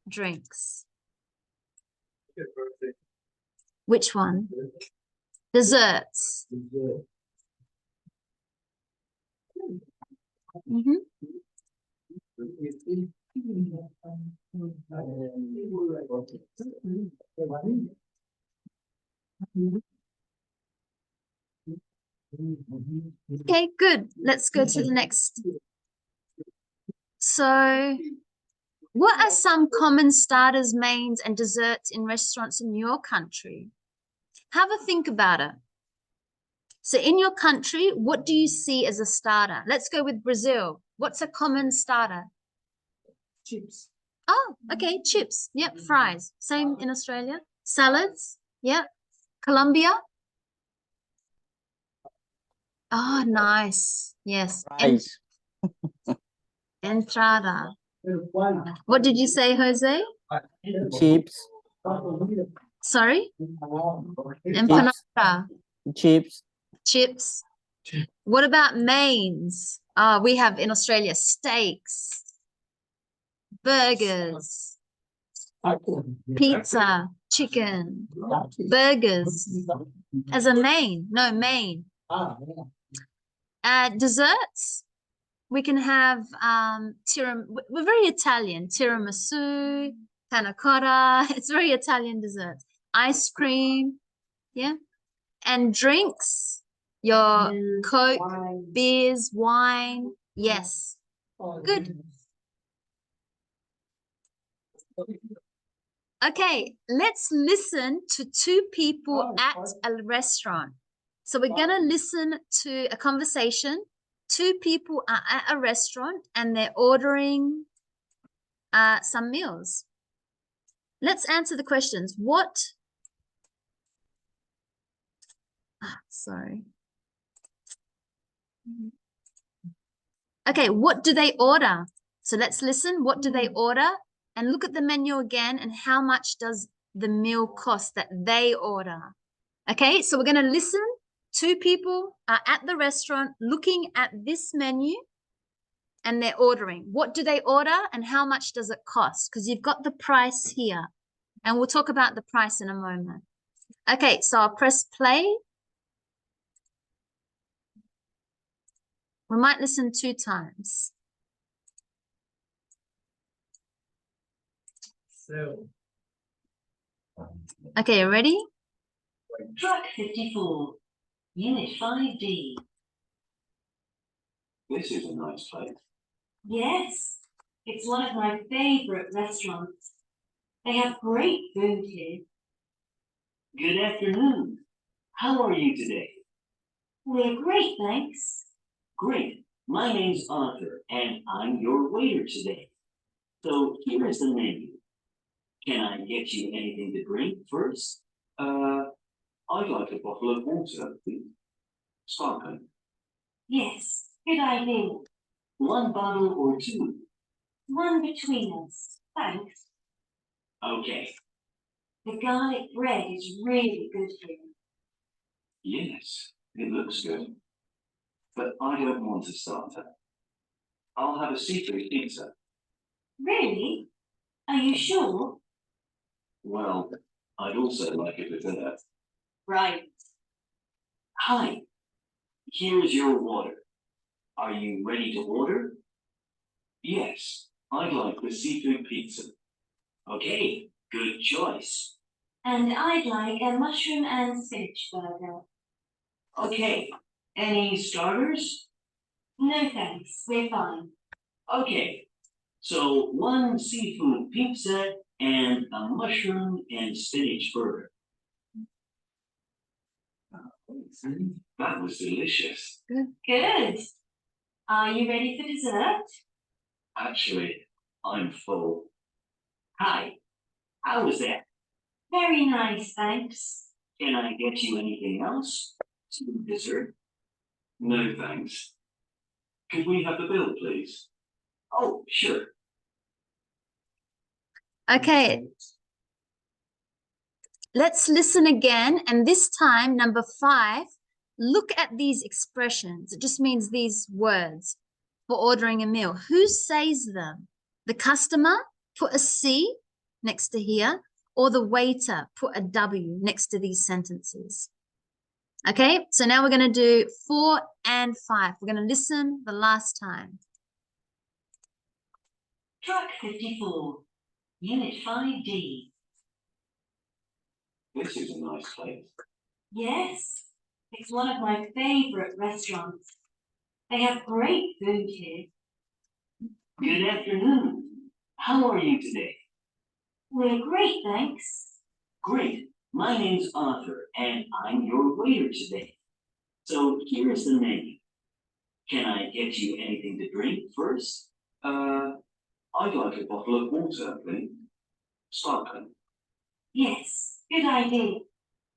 drinks. Which one? Desserts. Okay, good. Let's go to the next. So, what are some common starters, mains, and desserts in restaurants in your country? Have a think about it. So, in your country, what do you see as a starter? Let's go with Brazil. What's a common starter? Chips. Oh, okay, chips. Yep, fries. Same in Australia. Salads. Yep. Colombia. Oh, nice. Yes. Fries. Entrada. What did you say, Jose? Chips. Sorry? Empanada. Chips. Chips. What about mains? We have in Australia steaks, burgers, Pizza, chicken, burgers. As a main, no main. Desserts, we can have we're very Italian. Tiramisu, panna cotta. It's very Italian dessert. Ice cream, yeah. And drinks, your Coke, beers, wine. Yes. Good. Okay, let's listen to two people at a restaurant. So we're going to listen to a conversation. Two people are at a restaurant and they're ordering some meals. Let's answer the questions. Sorry. Okay, what do they order? So let's listen. What do they order? And look at the menu again and how much does the meal cost that they order? Okay, so we're going to listen. Two people are at the restaurant looking at this menu and they're ordering. What do they order and how much does it cost? Because you've got the price here and we'll talk about the price in a moment. Okay, so I'll press play. We might listen 2 times. So, Okay, ready? Truck 54, Unit 5D. This is a nice place. Yes, it's one of my favorite restaurants. They have great food here. Good afternoon. How are you today? We're great, thanks. Great. My name's Arthur, and I'm your waiter today. So here is the menu. Can I get you anything to drink first? I'd like a bottle of water, please. Sparkling. Yes, good idea. 1 bottle or 2? One between us, thanks. Okay. The garlic bread is really good here. Yes, it looks good. But I don't want a starter. I'll have a seafood pizza. Really? Are you sure? Well, I'd also like a dessert. Right. Hi. Here is your water. Are you ready to order? Yes, I'd like the seafood pizza. Okay, good choice. And I'd like a mushroom and spinach burger. Okay, any starters? No thanks, we're fine. Okay, so 1 seafood pizza and a mushroom and spinach burger. That was delicious. Good. Are you ready for dessert? Actually, I'm full. Hi, how was that? Very nice, thanks. Can I get you anything else? Some dessert? No, thanks. Could we have the bill, please? Oh, sure. Okay. Let's listen again. And this time, number 5, look at these expressions. It just means these words for ordering a meal. Who says them? The customer, put a C next to here, or the waiter, put a W next to these sentences. Okay, so now we're going to do 4 and 5. We're going to listen the last time. Truck 54, Unit 5D. This is a nice place. Yes, it's one of my favorite restaurants. They have great food here. Good afternoon. How are you today? We're great, thanks. Great. My name's Arthur, and I'm your waiter today. So here is the menu. Can I get you anything to drink first? I'd like a bottle of water, please. Sparkling. Yes, good idea.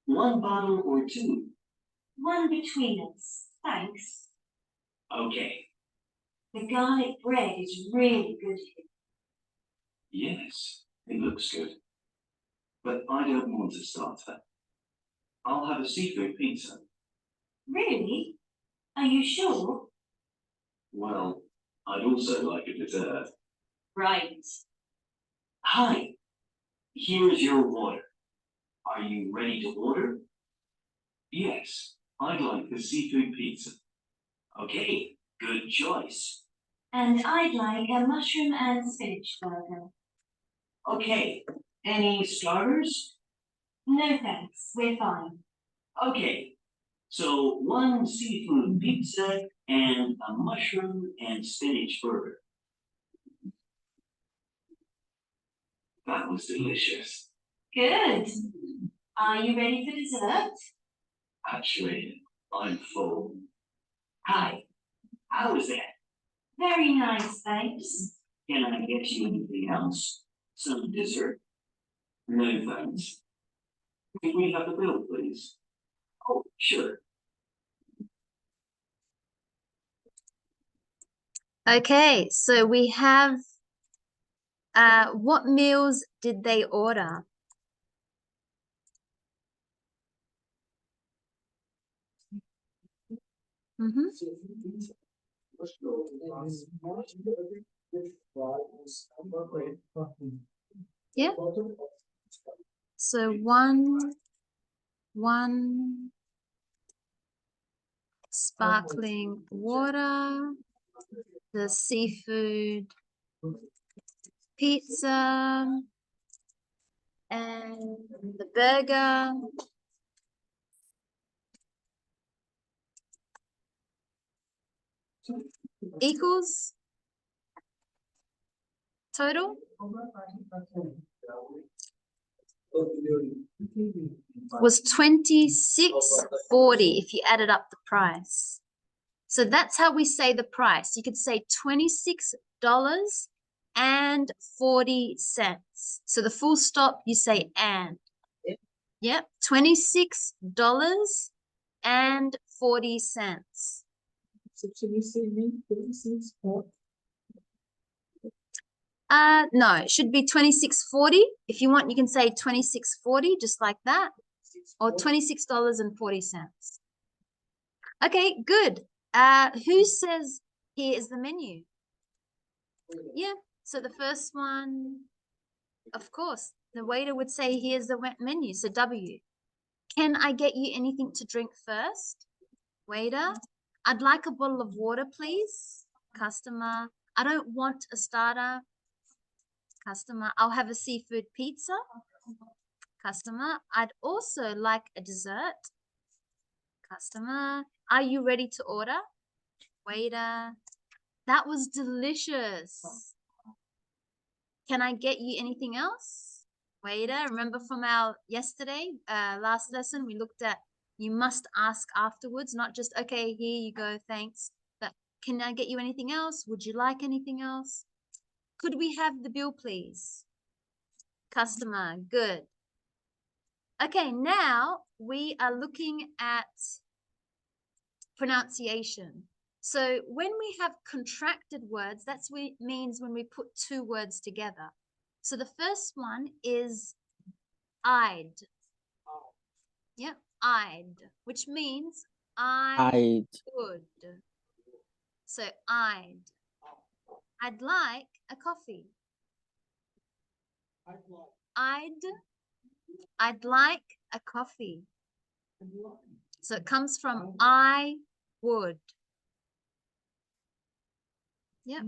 1 bottle or 2? One between us, thanks. Okay. The garlic bread is really good here. Yes, it looks good. But I don't want a starter. I'll have a seafood pizza. Really? Are you sure? Well, I'd also like a dessert. Right. Hi. Here's your water. Are you ready to order? Yes, I'd like the seafood pizza. Okay, good choice. And I'd like a mushroom and spinach burger. Okay, any starters? No thanks, we're fine. Okay, so one seafood pizza and a mushroom and spinach burger. That was delicious. Good. Are you ready for dessert? Actually, I'm full. Hi, how was that? Very nice, thanks. Can I get you anything else? Some dessert? No thanks. Can we have the bill, please? Oh, sure. Okay, so we have what meals did they order? Mm-hmm. Yeah. So one sparkling water, the seafood pizza, and the burger. Equals total was $26.40 if you added up the price. So that's how we say the price. You could say $26.40. So the full stop, you say and. Yep, $26.40. No, it should be $26.40. If you want, you can say $26.40, just like that, or $26.40. Okay, good. Who says here is the menu? Yeah, so the first one, of course, the waiter would say here's the menu, so W. Can I get you anything to drink first? Waiter, I'd like a bottle of water, please. Customer, I don't want a starter. Customer, I'll have a seafood pizza. Customer, I'd also like a dessert. Customer, are you ready to order? Waiter, that was delicious. Can I get you anything else? Waiter, remember from our last lesson, we looked at you must ask afterwards, not just, okay, here you go, thanks. But can I get you anything else? Would you like anything else? Could we have the bill, please? Customer, good. Okay, now we are looking at pronunciation. So when we have contracted words, that's what it means when we put two words together. So the first one is I'd. Yeah, I'd, which means I would. So I'd like a coffee. I'd like a coffee. So it comes from I would. Yeah.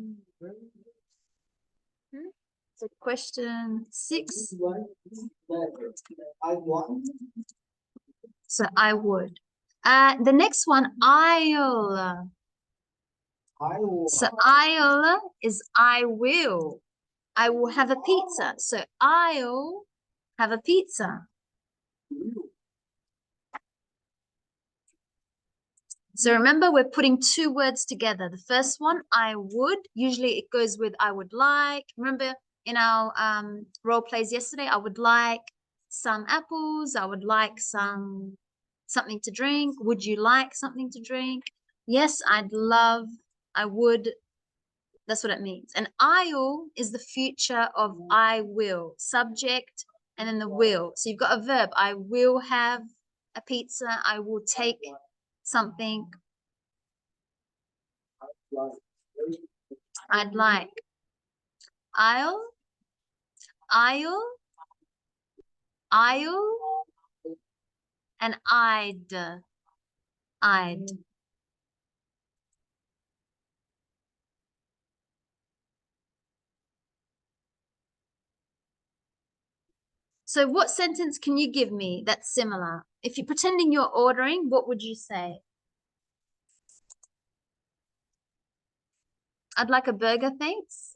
So question 6. So I would. The next one, I'll. So I'll is I will. I will have a pizza. So I'll have a pizza. So remember, we're putting two words together. The first one, I would. Usually it goes with I would like. Remember in our role plays yesterday, I would like some apples. I would like something to drink. Would you like something to drink? Yes, I'd love. I would. That's what it means. And I'll is the future of I will. Subject and then the will. So you've got a verb. I will have a pizza. I will take something. I'd like. I'll I'll and I'd. I'd. So what sentence can you give me that's similar? If you're pretending you're ordering, what would you say? I'd like a burger, thanks.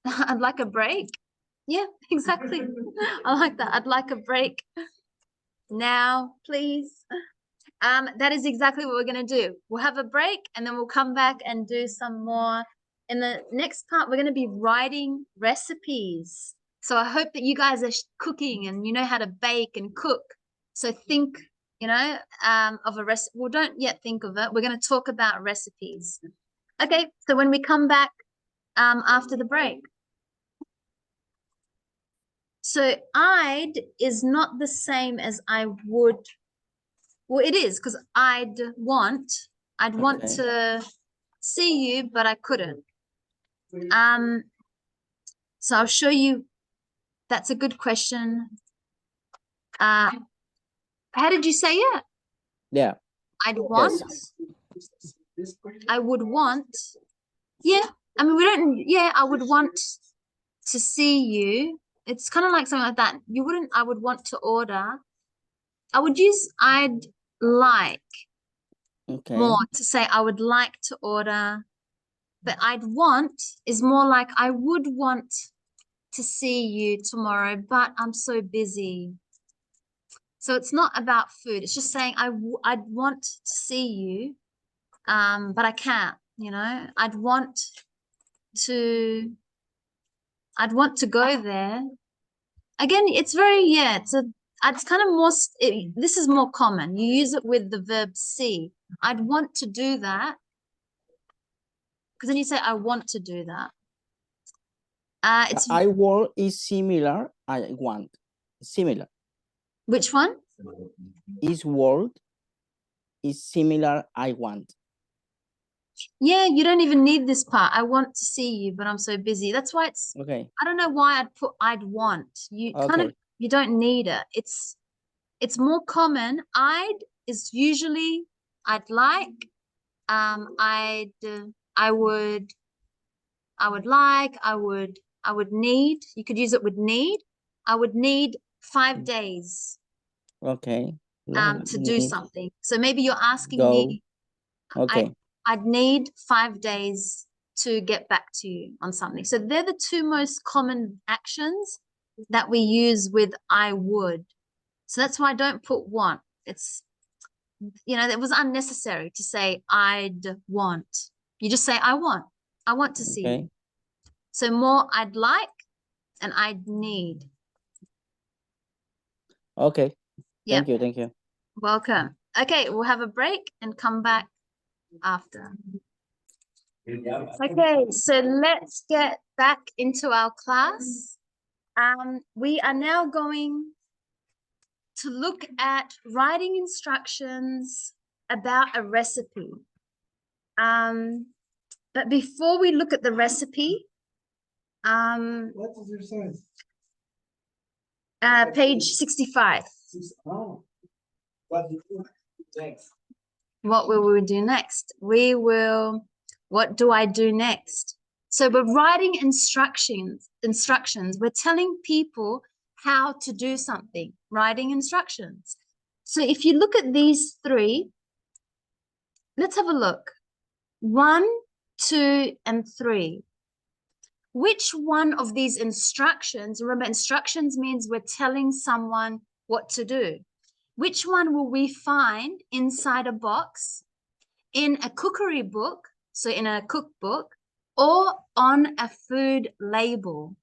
I'd like a break. Yeah, exactly. I like that. I'd like a break now, please. That is exactly what we're going to do. We'll have a break and then we'll come back and do some more. In the next part, we're going to be writing recipes. So I hope that you guys are cooking and you know how to bake and cook. So think, you know, of a recipe. Well, don't yet think of it. We're going to talk about recipes. Okay, so when we come back after the break. So I'd is not the same as I would. Well, it is because I'd want Okay. to see you, but I couldn't. So I'll show you. That's a good question. How did you say it? Yeah. I'd want. I would want. Yeah. I mean, we don't. Yeah, I would want to see you. It's kind of like something like that. You wouldn't. I would want to order. I would use I'd like Okay. more to say I would like to order. But I'd want is more like I would want to see you tomorrow, but I'm so busy. So it's not about food. It's just saying I'd want to see you, but I can't, you know. I'd want to go there. Again, it's very, yeah, it's kind of more, this is more common. You use it with the verb see. I'd want to do that. Because then you say, I want to do that. It's I want is similar. I want similar. which one? Is word is similar. I want. Yeah, you don't even need this part. I want to see you, but I'm so busy. That's why it's, Okay. I don't know why I'd put I'd want. You kind of, Okay. you don't need it. It's more common. I'd is usually I'd like, I would like, I would need. You could use it with need. I would need 5 days Okay. to do something. So maybe you're asking Go. me, Okay. I'd need 5 days to get back to you on something. So they're the two most common actions that we use with I would. So that's why I don't put want. It's, you know, it was unnecessary to say I'd want. You just say I want to see you. Okay. So more I'd like and I'd need. Okay. Yeah. Thank you. Thank you. Welcome. Okay, we'll have a break and come back after. Okay, so let's get back into our class. We are now going to look at writing instructions about a recipe. But before we look at the recipe, What is your size? page 65. Oh. What do you do next? What will we do next? What do I do next? So we're writing instructions. We're telling people how to do something, writing instructions. So if you look at these three, let's have a look. 1, 2, and 3. Which one of these instructions, remember instructions means we're telling someone what to do. Which one will we find inside a box, in a cookery book, so in a cookbook, or on a food label?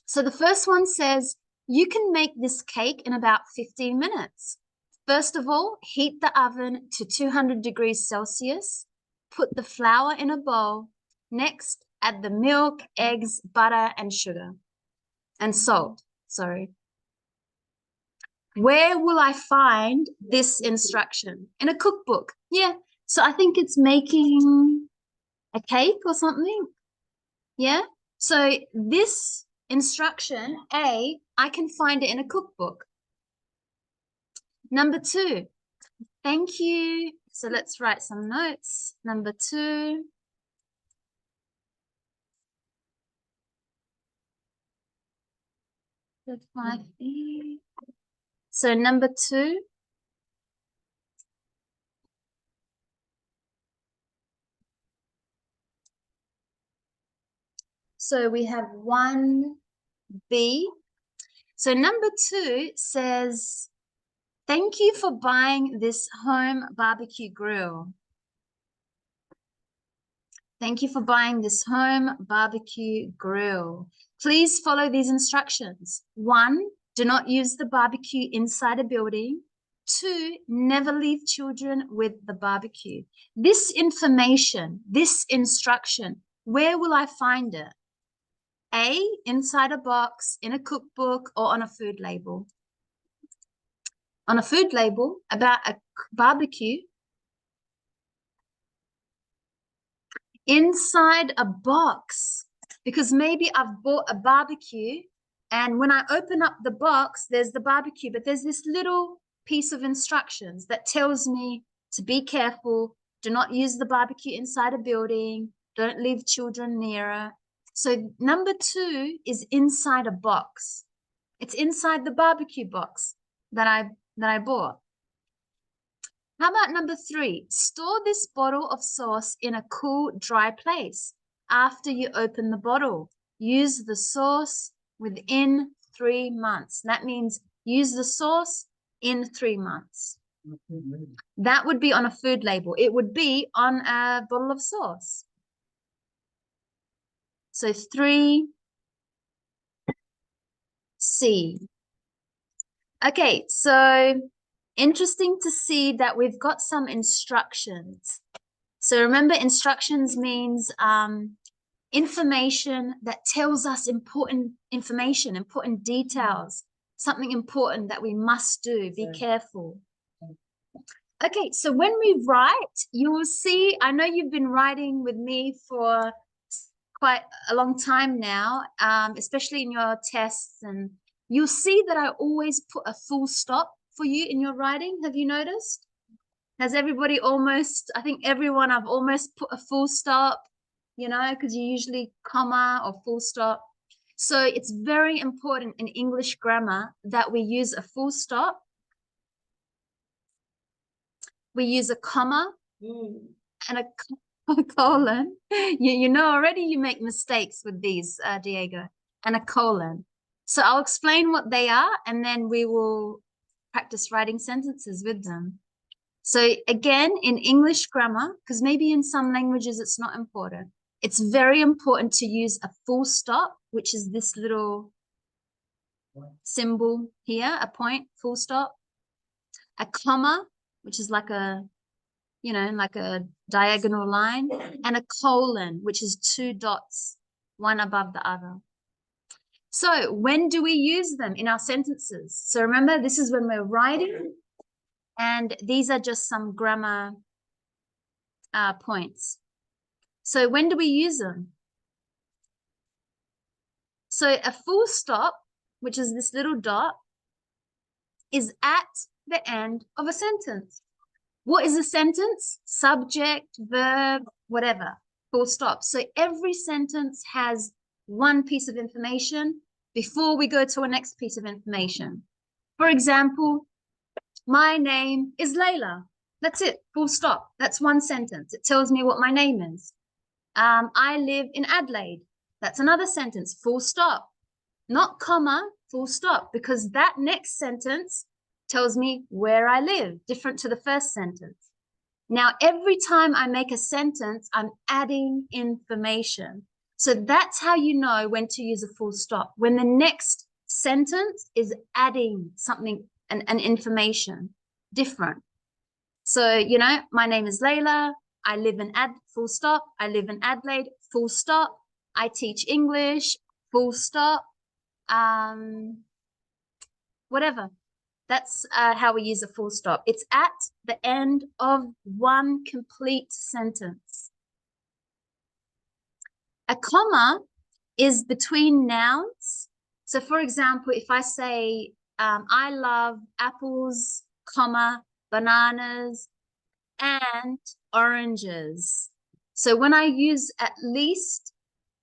So the first one says, you can make this cake in about 15 minutes. First of all, heat the oven to 200 degrees Celsius. Put the flour in a bowl. Next, add the milk, eggs, butter, and sugar. And salt, sorry. Where will I find this instruction? In a cookbook. Yeah. So I think it's making a cake or something. Yeah. So this instruction, A, I can find it in a cookbook. Number 2, thank you. So let's write some notes. Number 2. So number 2. So we have 1B. So number 2 says, thank you for buying this home barbecue grill. Thank you for buying this home barbecue grill. Please follow these instructions. 1, do not use the barbecue inside a building. 2, never leave children with the barbecue. This information, this instruction, where will I find it? A, inside a box, in a cookbook, or on a food label? On a food label about a barbecue. Inside a box, because maybe I've bought a barbecue and when I open up the box, there's the barbecue, but there's this little piece of instructions that tells me to be careful, do not use the barbecue inside a building, don't leave children near it. So number 2 is inside a box. It's inside the barbecue box that I bought. How about number 3? Store this bottle of sauce in a cool, dry place. After you open the bottle, use the sauce within 3 months. That means use the sauce in 3 months. That would be on a food label. It would be on a bottle of sauce. So 3C. Okay, so interesting to see that we've got some instructions. So remember, instructions means information that tells us important information, important details, something important that we must do. Be careful. Okay, so when we write, you will see, I know you've been writing with me for quite a long time now, especially in your tests, and you'll see that I always put a full stop for you in your writing. Have you noticed? Has everybody almost, I think everyone, I've almost put a full stop, you know, because you usually comma or full stop. So it's very important in English grammar that we use a full stop. We use a comma and a colon. You know already you make mistakes with these, Diego, and a colon. So I'll explain what they are and then we will practice writing sentences with them. So again, in English grammar, because maybe in some languages it's not important, it's very important to use a full stop, which is this little symbol here, a point, full stop, a comma, which is like a, you know, like a diagonal line, and a colon, which is 2 dots, one above the other. So when do we use them in our sentences? So remember, this is when we're writing, and these are just some grammar points. So when do we use them? So a full stop, which is this little dot, is at the end of a sentence. What is a sentence? Subject, verb, whatever, full stop. So every sentence has one piece of information before we go to a next piece of information. For example, my name is Laila. That's it, full stop. That's one sentence. It tells me what my name is. I live in Adelaide. That's another sentence, full stop. Not comma, full stop, because that next sentence tells me where I live, different to the first sentence. Now, every time I make a sentence, I'm adding information. So that's how you know when to use a full stop, when the next sentence is adding something, an information different. So, you know, my name is Laila. I live in full stop. I live in Adelaide, full stop. I teach English, full stop. Whatever. That's how we use a full stop. It's at the end of one complete sentence. A comma is between nouns. So for example, if I say, I love apples, comma, bananas, and oranges. So when I use at least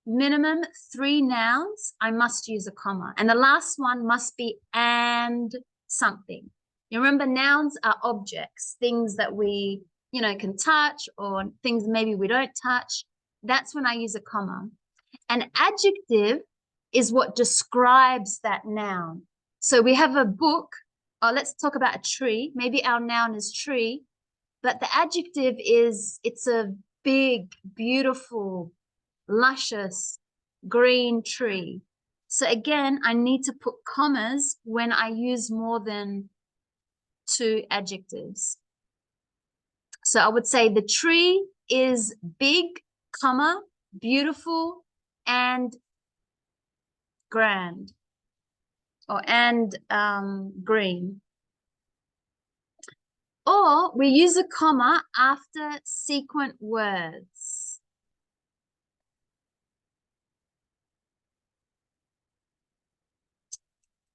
minimum 3 nouns, I must use a comma. And the last one must be and something. You remember, nouns are objects, things that we, can touch, or things maybe we don't touch. That's when I use a comma. An adjective is what describes that noun. So we have a book. Oh, let's talk about a tree. Maybe our noun is tree, but the adjective is, it's a big, beautiful, luscious green tree. So again, I need to put commas when I use more than 2 adjectives. So I would say the tree is big, comma, beautiful, and grand, and green. Or we use a comma after sequent words.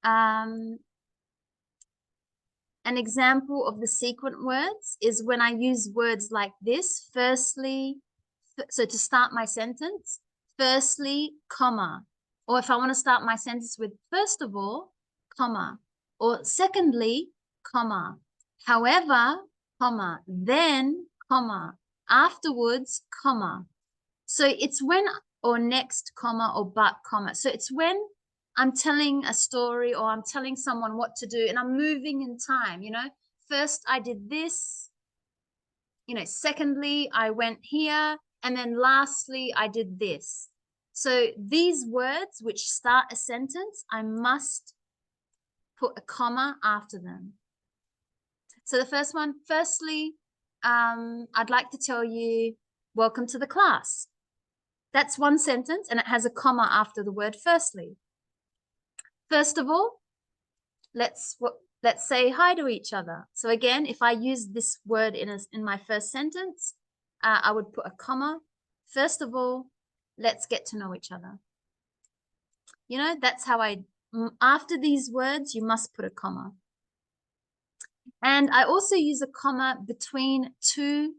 An example of the sequent words is when I use words like this: firstly, so to start my sentence, firstly, comma. Or if I want to start my sentence with first of all, comma. Or secondly, comma. However, comma. Then, comma. Afterwards, comma. So it's when, or next, comma, or but, comma. So it's when I'm telling a story, or I'm telling someone what to do, and I'm moving in time, First I did this, secondly I went here, and then lastly I did this. So these words which start a sentence, I must put a comma after them. So the first one, firstly, I'd like to tell you, welcome to the class. That's one sentence, and it has a comma after the word firstly. First of all, let's say hi to each other. So again, if I use this word in my first sentence, I would put a comma. First of all, let's get to know each other. That's how after these words, you must put a comma. And I also use a comma between 2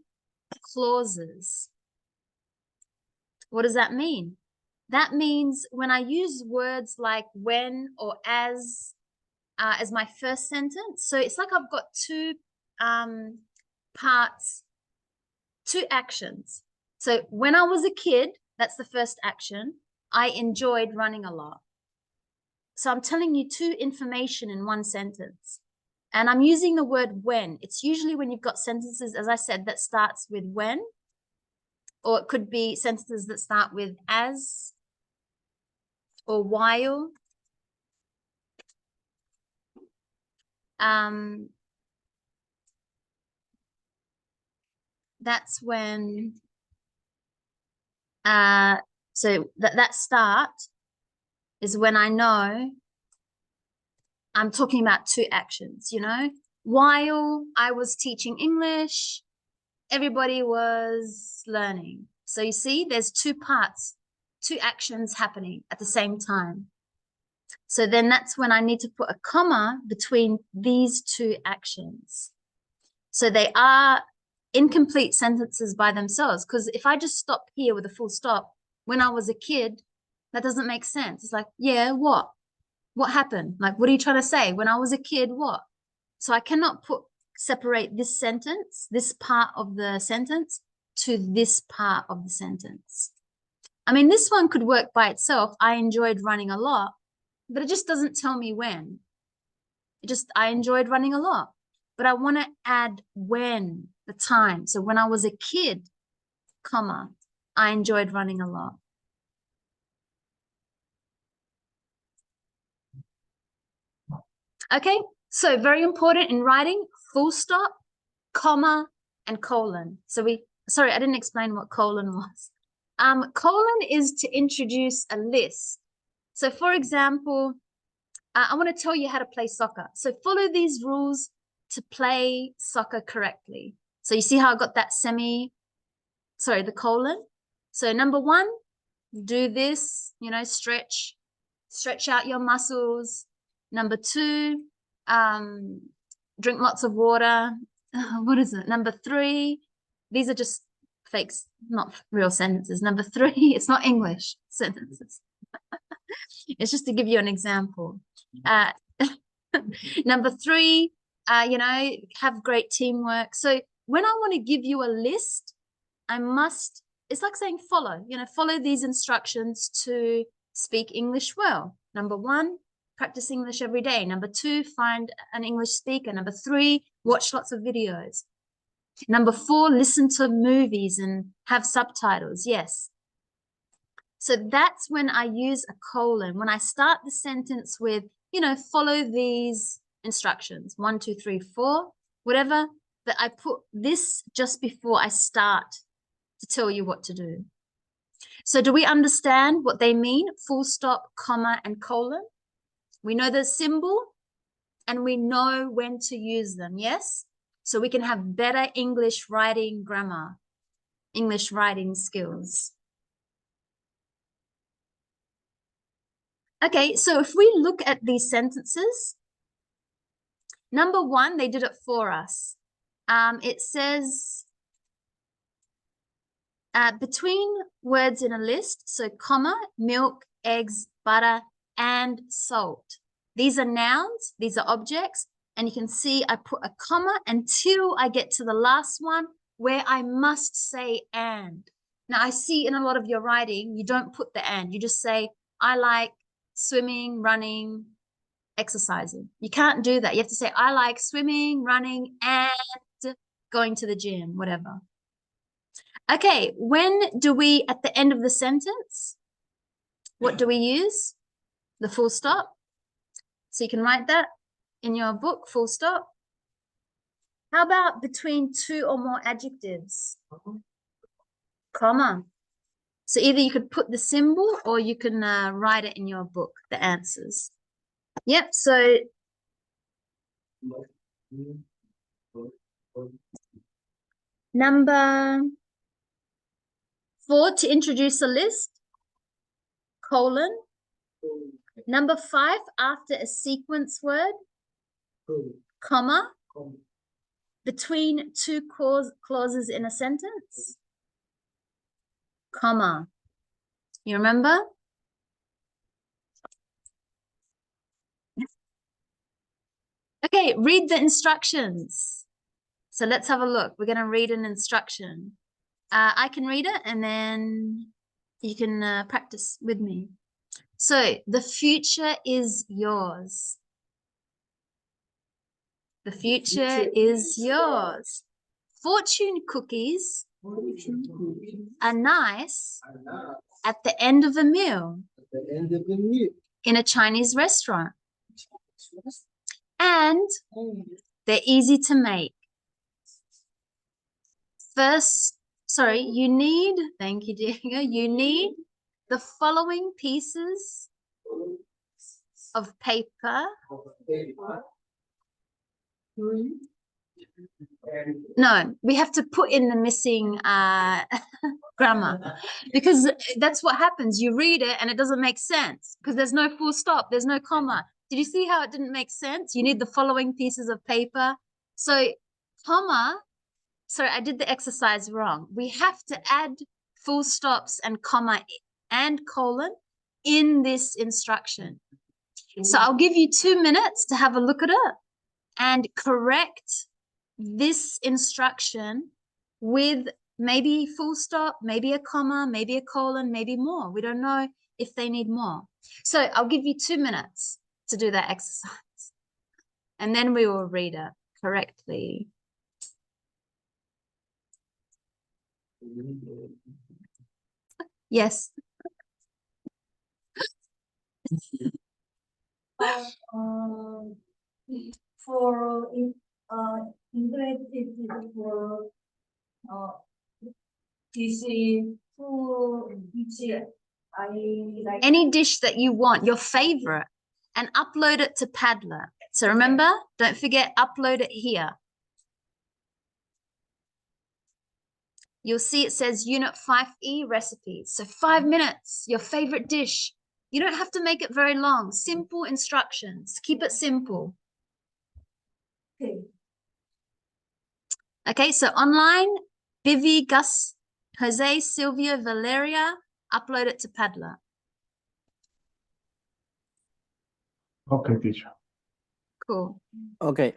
clauses. What does that mean? That means when I use words like when or as my first sentence, so it's like I've got 2 parts, 2 actions. So when I was a kid, that's the first action. I enjoyed running a lot. So I'm telling you 2 information in one sentence. And I'm using the word when. It's usually when you've got sentences, as I said, that starts with when, or it could be sentences that start with as or while. That's when, so that start is when I know I'm talking about 2 actions, While I was teaching English, everybody was learning. So you see, there's 2 parts, 2 actions happening at the same time. So then that's when I need to put a comma between these 2 actions. So they are incomplete sentences by themselves, because if I just stop here with a full stop, when I was a kid, that doesn't make sense. It's like, yeah, what happened? Like, what are you trying to say? When I was a kid, what? So I cannot separate this sentence, this part of the sentence, to this part of the sentence. I mean, this one could work by itself. I enjoyed running a lot, but it just doesn't tell me when. I enjoyed running a lot, but I want to add when, the time. So when I was a kid, comma, I enjoyed running a lot. Okay, so very important in writing: full stop, comma, and colon. So sorry, I didn't explain what colon was. Colon is to introduce a list. So for example, I want to tell you how to play soccer. So follow these rules to play soccer correctly. So you see how I got that the colon. So number 1, do this, stretch. stretch out your muscles. Number 2, drink lots of water. What is it? Number 3, these are just fakes, not real sentences. Number 3, it's not English sentences. It's just to give you an example. Number 3, you know, have great teamwork. So when I want to give you a list, I must, it's like saying follow, you know, follow these instructions to speak English well. Number 1, practice English every day. Number 2, find an English speaker. Number 3, watch lots of videos. Number 4, listen to movies and have subtitles. Yes. So that's when I use a colon. When I start the sentence with, you know, follow these instructions, 1, 2, 3, 4, whatever, that I put this just before I start to tell you what to do. So do we understand what they mean? Full stop, comma, and colon. We know the symbol and we know when to use them, yes? So we can have better English writing grammar, English writing skills. Okay, so if we look at these sentences, number 1, they did it for us. It says, between words in a list, so comma, milk, eggs, butter, and salt. These are nouns, these are objects, and you can see I put a comma until I get to the last one where I must say and. Now I see in a lot of your writing, you don't put the and, you just say, I like swimming, running, exercising. You can't do that. You have to say, I like swimming, running, and going to the gym, whatever. Okay, when do we, at the end of the sentence, what do we use? The full stop. So you can write that in your book, full stop. How about between 2 or more adjectives? Comma. So either you could put the symbol or you can write it in your book, the answers. Yep, so number 4, to introduce a list, colon. Number 5, after a sequence word, comma. Between 2 clauses in a sentence, comma. You remember? Okay, read the instructions. So let's have a look. We're going to read an instruction. I can read it and then you can practice with me. So the future is yours. The future is yours. Fortune cookies are nice at the end of a meal in a Chinese restaurant. And they're easy to make. First, you need, thank you, Diego, you need the following pieces of paper. No, we have to put in the missing grammar because that's what happens. You read it and it doesn't make sense because there's no full stop, there's no comma. Did you see how it didn't make sense? You need the following pieces of paper. So comma, sorry, I did the exercise wrong. We have to add full stops and comma and colon in this instruction. So I'll give you 2 minutes to have a look at it and correct this instruction with maybe full stop, maybe a comma, maybe a colon, maybe more. We don't know if they need more. So I'll give you 2 minutes to do that exercise. And then we will read it correctly. Yes. For English, it is for I like Any dish that you want, your favorite, and upload it to Padlet. So remember, don't forget, upload it here. You'll see it says Unit 5E recipes. So 5 minutes, your favorite dish. You don't have to make it very long. Simple instructions. Keep it simple. Okay. Okay, so online, Vivi, Gus, Jose, Sylvia, Valeria, upload it to Padlet. Okay, teacher. Cool. Okay.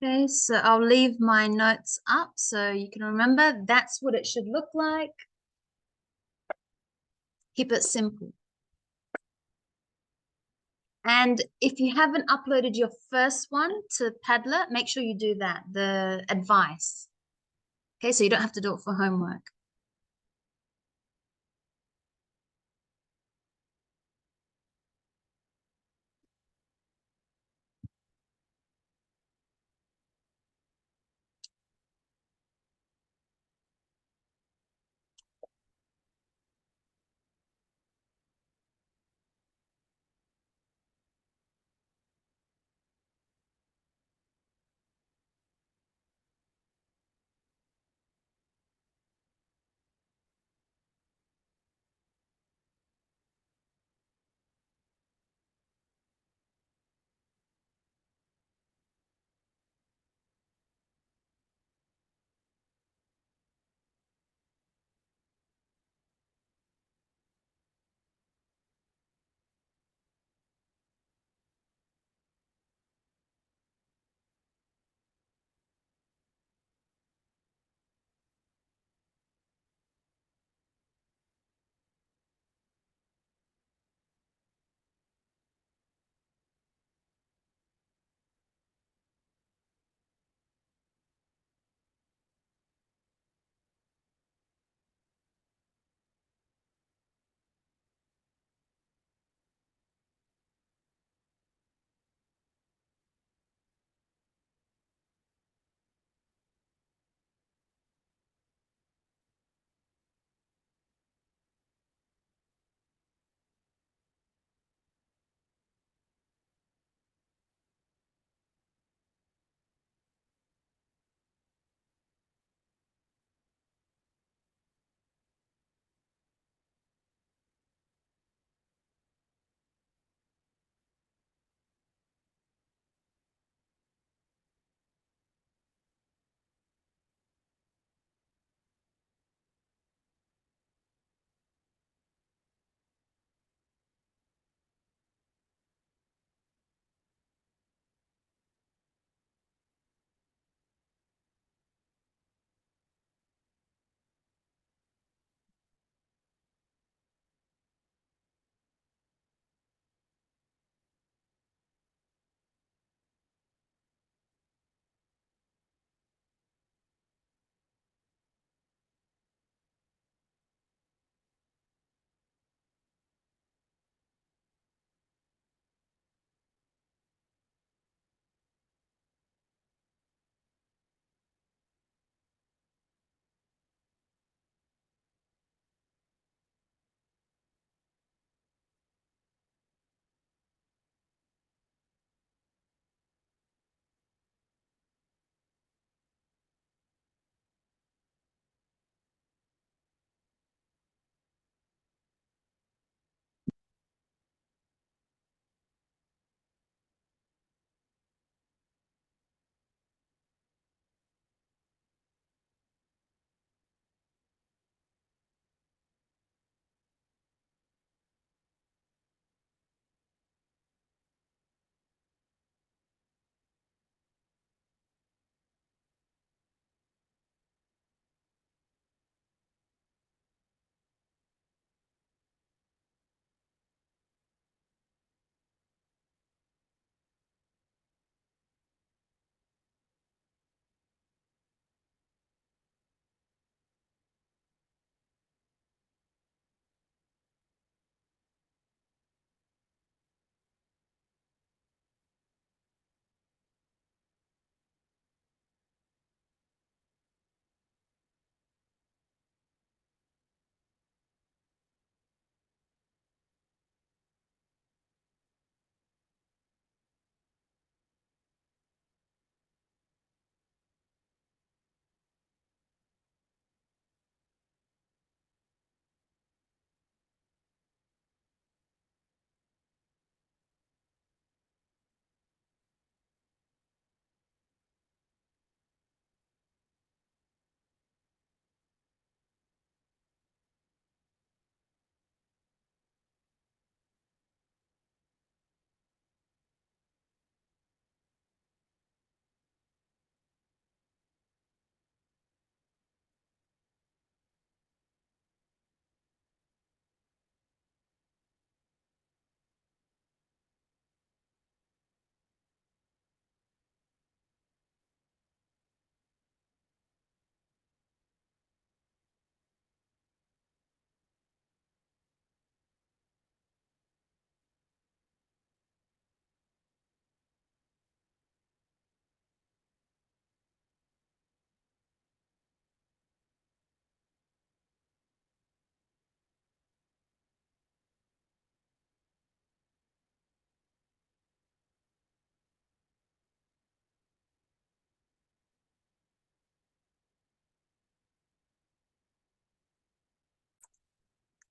Okay, so I'll leave my notes up so you can remember that's what it should look like. Keep it simple. And if you haven't uploaded your first one to Padlet, make sure you do that, the advice. Okay, so you don't have to do it for homework.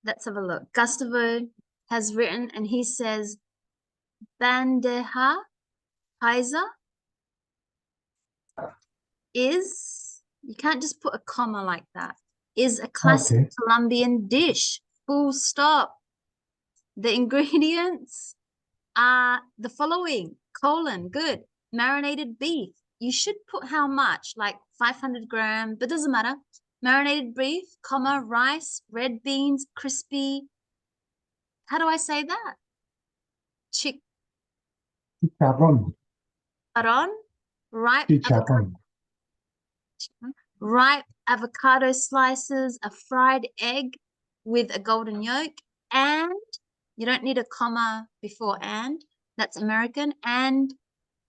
Let's have a look. Gustavo has written and he says bandeja paisa is, you can't just put a comma like that, is a classic Okay. Colombian dish. Full stop. The ingredients are the following, : good, marinated beef. You should put how much, like 500 grams, but doesn't matter. Marinated beef, rice, red beans, crispy. How do I say that? Chicharrón. Ripe Chicharrón. avocado slices, a fried egg with a golden yolk, and you don't need a comma before and. That's American. And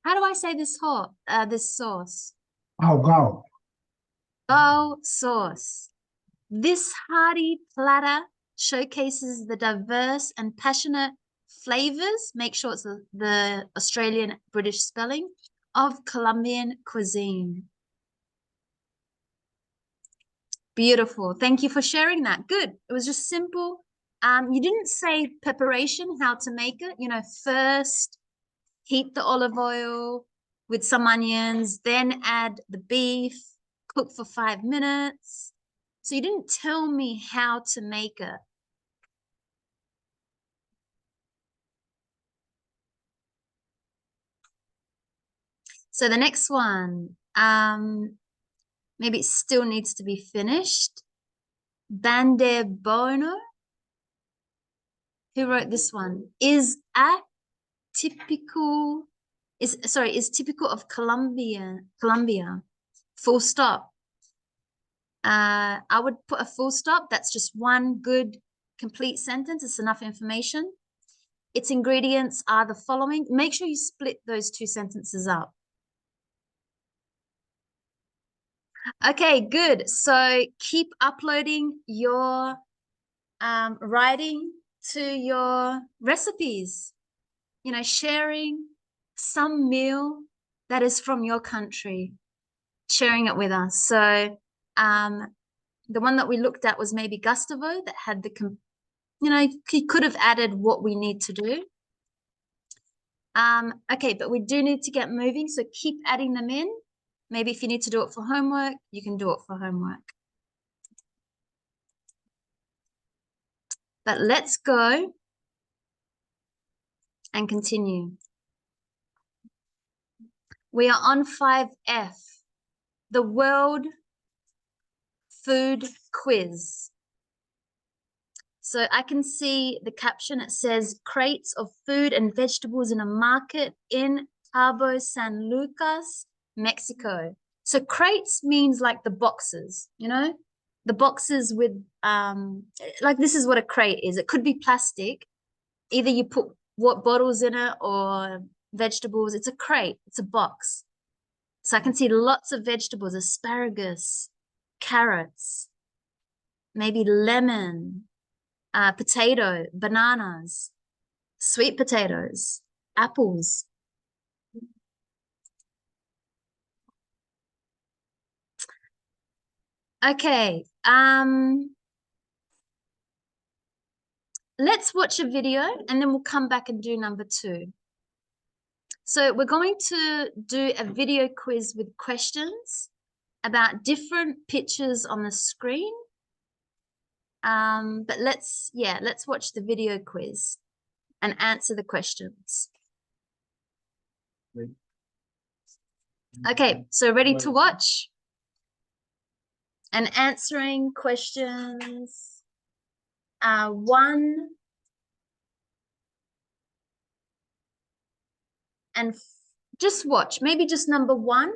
how do I say this sauce? Ahogado. Sauce. This hearty platter showcases the diverse and passionate flavors, make sure it's the Australian British spelling, of Colombian cuisine. Beautiful. Thank you for sharing that. Good. It was just simple. You didn't say preparation, how to make it. You know, first heat the olive oil with some onions, then add the beef, cook for 5 minutes. So you didn't tell me how to make it. So the next one, maybe it still needs to be finished. Bandebono. Who wrote this one? Is typical of Colombia. Full stop. I would put a full stop. That's just one good complete sentence. It's enough information. Its ingredients are the following. Make sure you split those two sentences up. Okay, good. So keep uploading your writing to your recipes. You know, sharing some meal that is from your country, sharing it with us. So the one that we looked at was maybe Gustavo, that had he could have added what we need to do. Okay, but we do need to get moving, so keep adding them in. Maybe if you need to do it for homework, you can do it for homework. But let's go and continue. We are on 5F, the World Food Quiz. So I can see the caption. It says crates of food and vegetables in a market in Cabo San Lucas, Mexico. So crates means like the boxes, you know, the boxes with like this is what a crate is. It could be plastic. Either you put what bottles in it or vegetables. It's a crate. It's a box. So I can see lots of vegetables, asparagus, carrots, maybe lemon, potato, bananas, sweet potatoes, apples. Okay, let's watch a video and then we'll come back and do number 2. So we're going to do a video quiz with questions about different pictures on the screen. But let's watch the video quiz and answer the questions. Okay, so ready to watch? And answering questions 1 and just watch, maybe just number 1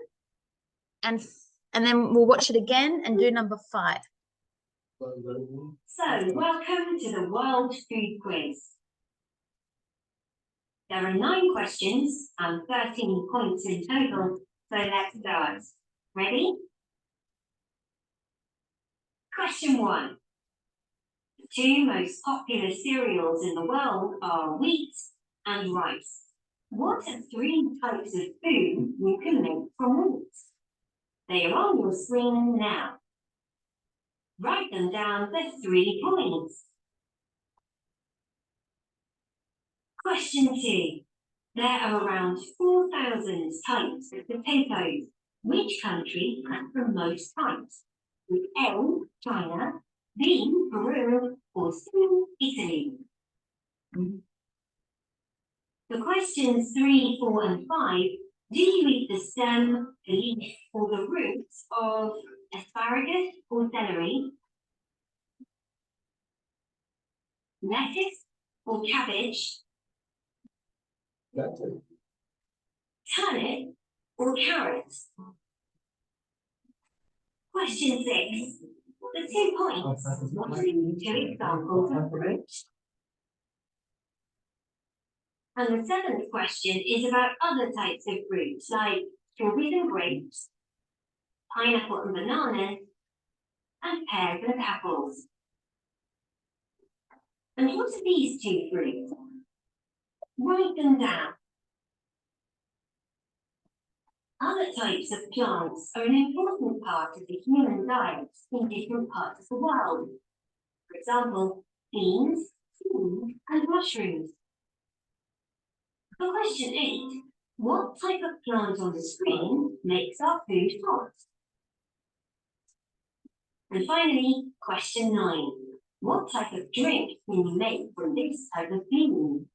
and then we'll watch it again and do number 5. So, welcome to the World Food Quiz. There are 9 questions and 13 points in total, so let's start. Ready? Question 1. The 2 most popular cereals in the world are wheat and rice. What are 3 types of food you can make from wheat? They are on your screen now. Write them down for 3 points. Question 2. There are around 4,000 types of potatoes. Which country has the most types? With A, China, B, Peru, or C, Italy? For questions 3, 4, and 5, do you eat the stem, the leaf, or the roots of asparagus or celery, lettuce or cabbage, turnip or carrots? Question 6. The 2 points. What are the 2 examples of fruit? And the 7th question is about other types of fruits like strawberries and grapes, pineapple and bananas, and pears and apples. And what are these 2 fruits? Write them down. Other types of plants are an important part of the human diet in different parts of the world. For example, beans, peas, and mushrooms. For question 8, what type of plant on the screen makes our food hot? And finally, question 9, what type of drink can you make from this type of bean?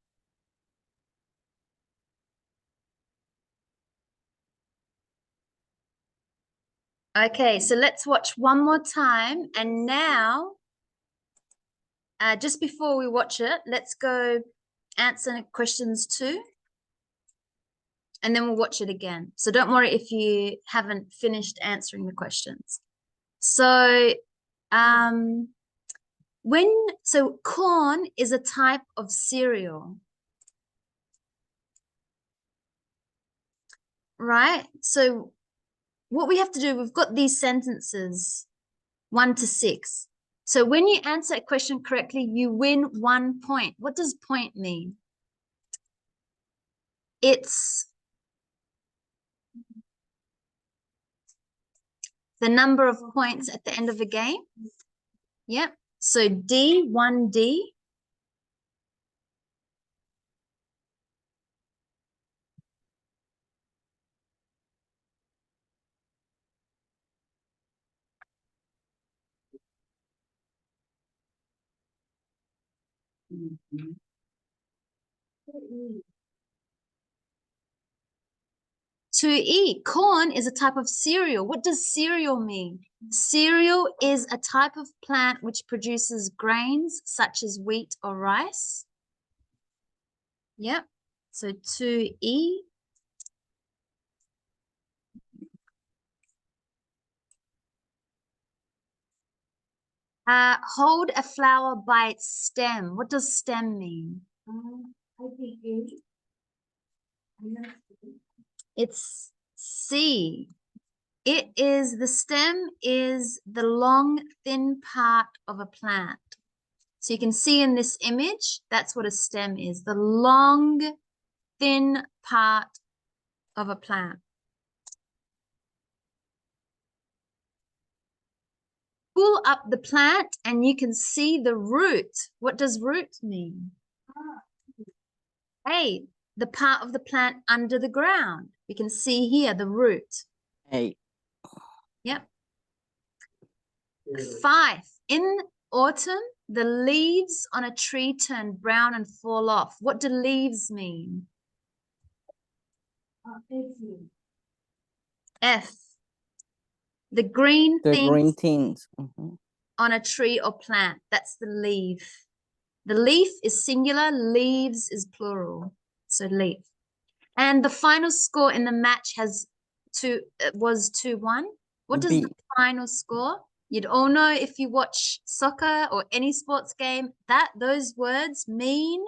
Okay, so let's watch one more time. And now, just before we watch it, let's go answer questions 2. And then we'll watch it again. So don't worry if you haven't finished answering the questions. So, corn is a type of cereal. Right? So what we have to do, we've got these sentences 1 to 6. So when you answer a question correctly, you win 1 point. What does point mean? It's the number of points at the end of the game. Yep. So D, 1D. To eat. Corn is a type of cereal. What does cereal mean? Cereal is a type of plant which produces grains such as wheat or rice. Yep. So to eat. Hold a flower by its stem. What does stem mean? It's C. The stem is the long, thin part of a plant. So you can see in this image, that's what a stem is, the long, thin part of a plant. Pull up the plant and you can see the root. What does root mean? Hey, the part of the plant under the ground. We can see here the root. A. Yep. 5. In autumn, the leaves on a tree turn brown and fall off. What do leaves mean? F. The green things. On a tree or plant. That's the leaf. The leaf is singular, leaves is plural. So leaf. And the final score in the match was 2-1. What does B. the final score? You'd all know if you watch soccer or any sports game that those words mean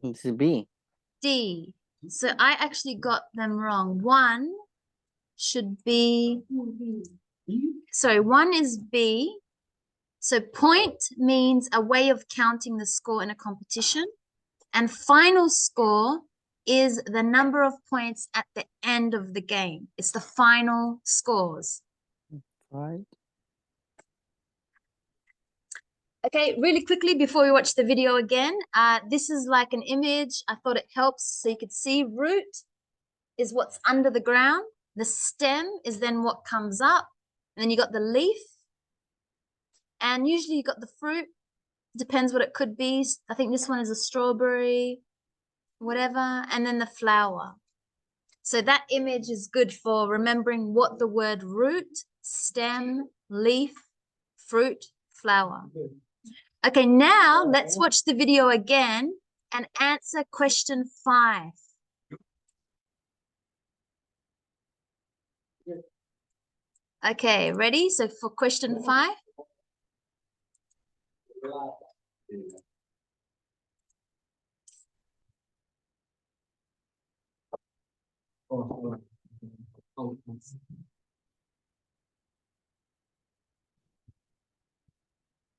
It's B. D. So I actually got them wrong. 1 should be, sorry, 1 is B. So point means a way of counting the score in a competition. And final score is the number of points at the end of the game. It's the final scores. right? Okay, really quickly before we watch the video again, this is like an image. I thought it helps so you could see root is what's under the ground. The stem is then what comes up. And then you got the leaf. And usually you got the fruit. Depends what it could be. I think this one is a strawberry, whatever. And then the flower. So that image is good for remembering what the word root, stem, leaf, fruit, flower. Okay, now let's watch the video again and answer question 5. Okay, ready? So for question 5.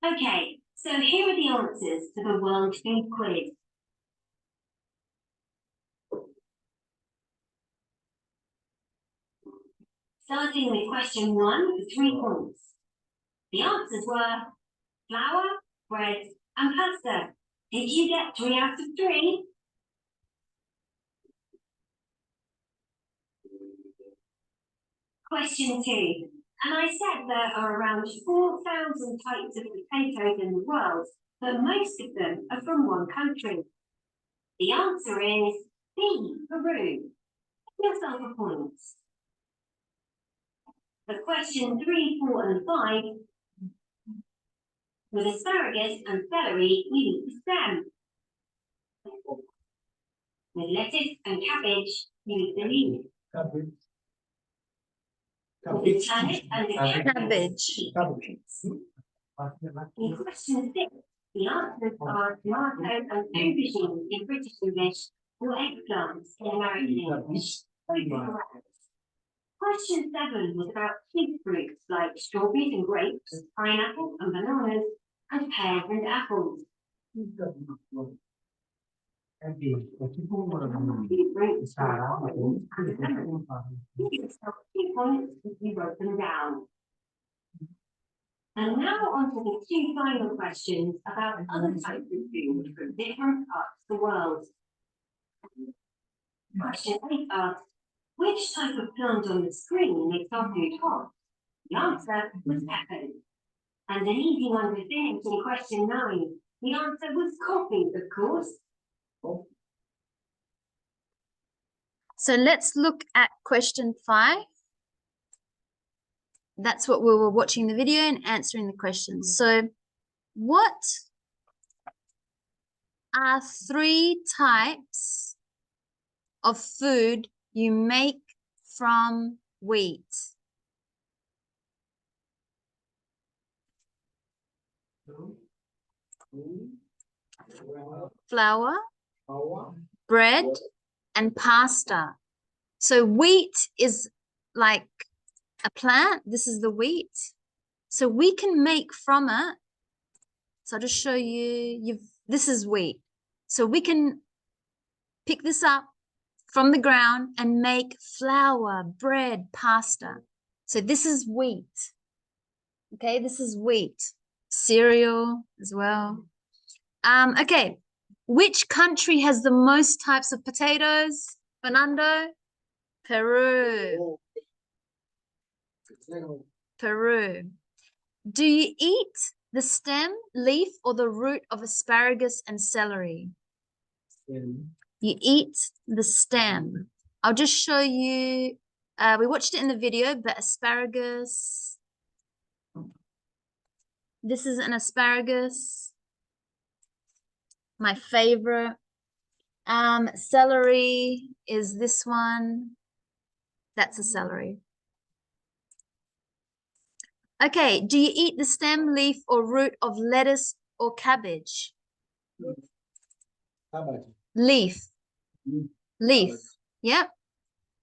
Okay, so here are the answers to the World Food Quiz. Starting with question 1 for 3 points. The answers were flour, bread, and pasta. Did you get 3 out of 3? Question 2. And I said there are around 4,000 types of potatoes in the world, but most of them are from one country. The answer is B, Peru. Give yourself a point. For question 3, 4, and 5, with asparagus and celery, you need the stem. With lettuce and cabbage, you need the leaf. With turnip and the Cabbage. In question 6, the answers are tomato and aubergine in British English or eggplants in American English. Question 7 was about sweet fruits like strawberries and grapes, pineapple and bananas, and pears and apples. These fruits are orange and lemon. You get yourself 2 points if you wrote them down. And now on to the 2 final questions about other types of food from different parts of the world. Question 8 asks, which type of plant on the screen makes our food hot? The answer was peppers. And an easy one to finish in question 9. The answer was coffee, of course. So let's look at question 5. That's what we were watching the video and answering the questions. So what are 3 types of food you make from wheat? Flour, bread, and pasta. So wheat is like a plant. This is the wheat. So we can make from it. So I'll just show you. This is wheat. So we can pick this up from the ground and make flour, bread, pasta. So this is wheat. Okay, this is wheat. Cereal as well. Okay, which country has the most types of potatoes? Fernando? Peru. Peru. Do you eat the stem, leaf, or the root of asparagus and celery? You eat the stem. I'll just show you. We watched it in the video, but asparagus. This is an asparagus. My favorite. Celery is this one. That's a celery. Okay, do you eat the stem, leaf, or root of lettuce or cabbage? Leaf. Leaf. Yep.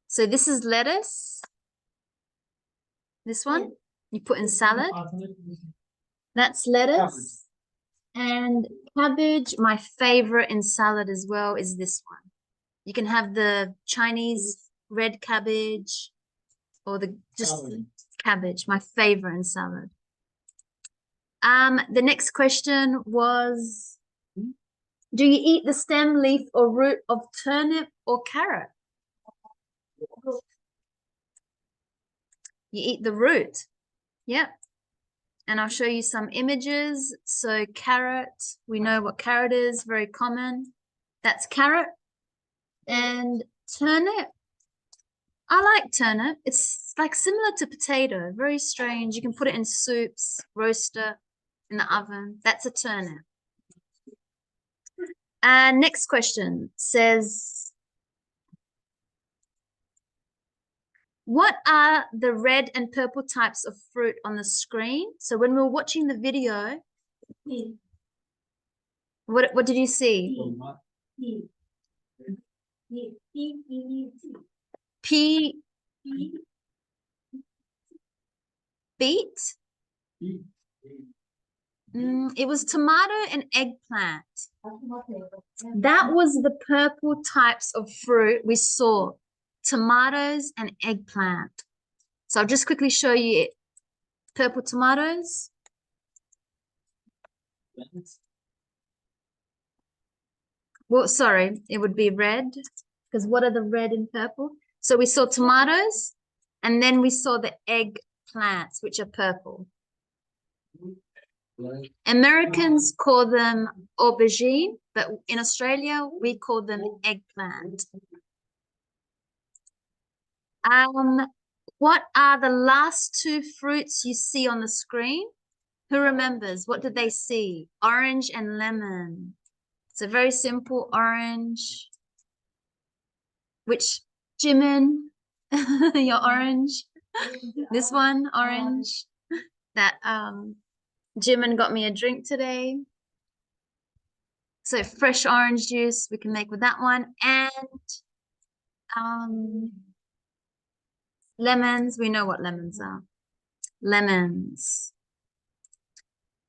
So this is lettuce. This one you put in salad. That's lettuce. And cabbage, my favorite in salad as well, is this one. You can have the Chinese red cabbage or the just Cabbage, my favorite in salad. The next question was, do you eat the stem, leaf, or root of turnip or carrot? You eat the root. Yep. And I'll show you some images. So carrot, we know what carrot is, very common. That's carrot. And turnip, I like turnip. It's like similar to potato, very strange. You can put it in soups, roast it in the oven. That's a turnip. And next question says, what are the red and purple types of fruit on the screen? So when we were watching the video, what did you see? Pea, beet? It was tomato and eggplant. That was the purple types of fruit we saw. Tomatoes and eggplant. So I'll just quickly show you it. Purple tomatoes. Well, sorry, it would be red, because what are the red and purple? So we saw tomatoes, and then we saw the eggplants, which are purple. Americans call them aubergine, but in Australia, we call them eggplant. What are the last two fruits you see on the screen? Who remembers? What did they see? Orange and lemon. So very simple, orange. Which, Jimin, your orange? This one, orange. That Jimin got me a drink today. So fresh orange juice we can make with that one. And lemons, we know what lemons are. Lemons.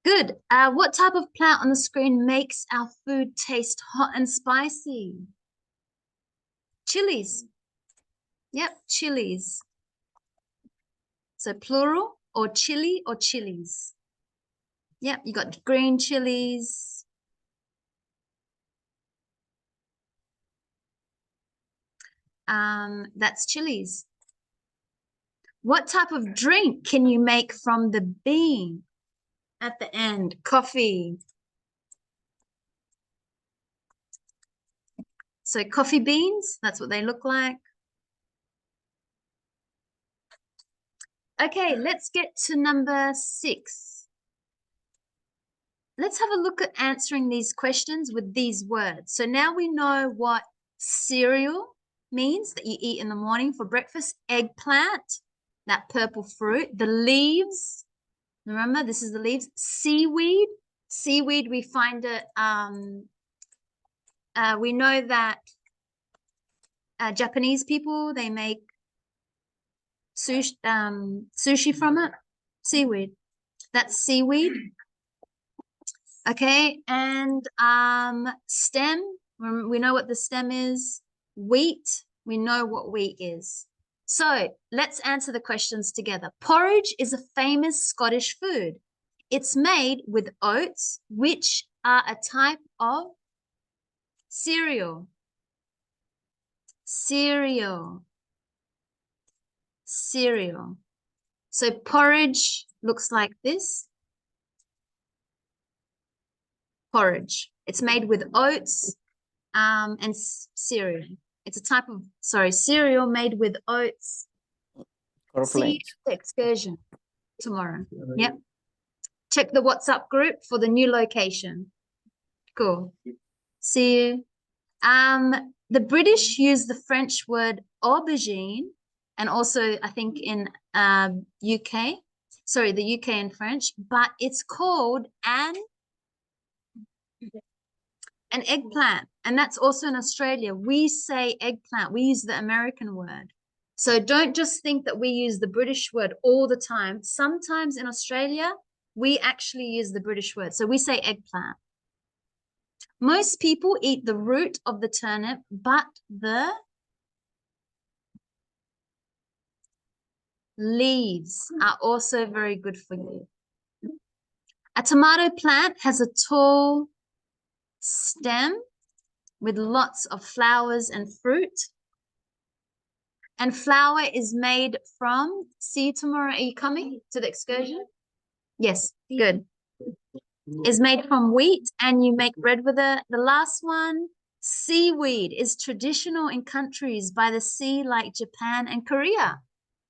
Good. What type of plant on the screen makes our food taste hot and spicy? Chilies. Yep, chilies. So plural, or chili or chilies. Yep, you got green chilies. That's chilies. What type of drink can you make from the bean? At the end, coffee. So coffee beans, that's what they look like. Okay, let's get to number 6. Let's have a look at answering these questions with these words. So now we know what cereal means that you eat in the morning for breakfast. Eggplant, that purple fruit. The leaves, remember this is the leaves. Seaweed, seaweed we find it, we know that Japanese people, they make sushi from it. Seaweed, that's seaweed. Okay, and stem, we know what the stem is. Wheat, we know what wheat is. So let's answer the questions together. Porridge is a famous Scottish food. It's made with oats, which are a type of cereal. Cereal. Cereal. So porridge looks like this. Porridge. It's made with oats and cereal. It's a type of, cereal made with oats. See you at the excursion tomorrow. Yep. Check the WhatsApp group for the new location. Cool. See you. The British use the French word aubergine, and also I think in UK, the UK and French, but it's called an eggplant, and that's also in Australia. We say eggplant, we use the American word. So don't just think that we use the British word all the time. Sometimes in Australia, we actually use the British word. So we say eggplant. Most people eat the root of the turnip, but the leaves are also very good for you. A tomato plant has a tall stem with lots of flowers and fruit. And flour is made from, see you tomorrow. Are you coming to the excursion? Yes, good. Is made from wheat and you make bread with it. The last one, seaweed is traditional in countries by the sea like Japan and Korea.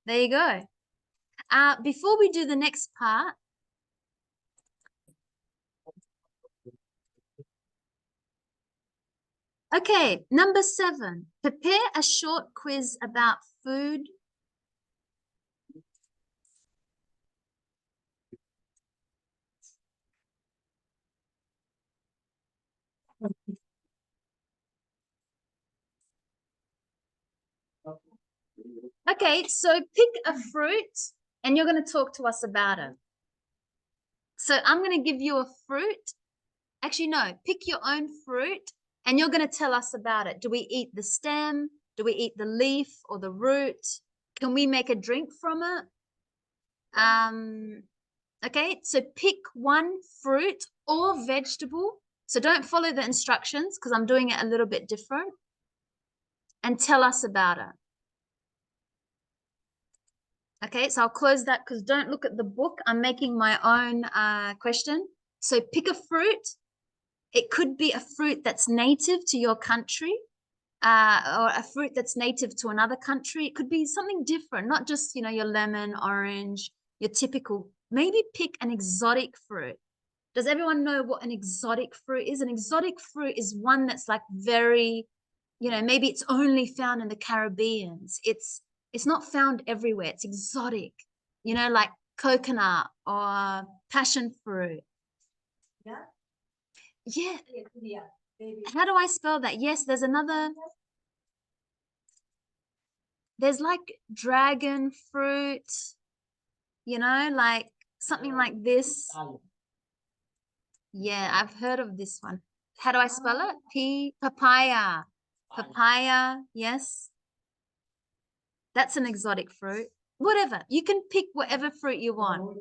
There you go. Before we do the next part, okay, number 7, prepare a short quiz about food. Okay, so pick a fruit and you're going to talk to us about it. So I'm going to give you a fruit. Actually, no, pick your own fruit and you're going to tell us about it. Do we eat the stem? Do we eat the leaf or the root? Can we make a drink from it? Okay, so pick one fruit or vegetable. So don't follow the instructions because I'm doing it a little bit different. And tell us about it. Okay, so I'll close that because don't look at the book. I'm making my own question. So pick a fruit. It could be a fruit that's native to your country or a fruit that's native to another country. It could be something different, not just, you know, your lemon, orange, your typical. Maybe pick an exotic fruit. Does everyone know what an exotic fruit is? An exotic fruit is one that's like very, you know, maybe it's only found in the Caribbean. It's not found everywhere. It's exotic, you know, like coconut or passion fruit. Yeah. Yeah. Yeah. Baby. How do I spell that? Yes, there's another. There's like dragon fruit, you know, like something like this. Yeah, I've heard of this one. How do I spell it? Papaya. Papaya, yes. That's an exotic fruit. Whatever. You can pick whatever fruit you want.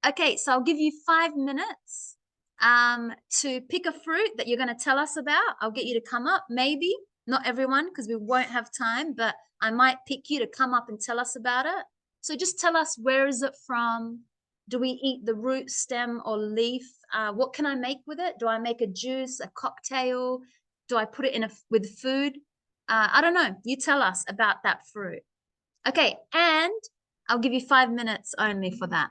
Okay, so I'll give you 5 minutes to pick a fruit that you're going to tell us about. I'll get you to come up, maybe. Not everyone, because we won't have time, but I might pick you to come up and tell us about it. So just tell us, where is it from? Do we eat the root, stem, or leaf? What can I make with it? Do I make a juice, a cocktail? Do I put it with food? I don't know. You tell us about that fruit. Okay, and I'll give you 5 minutes only for that.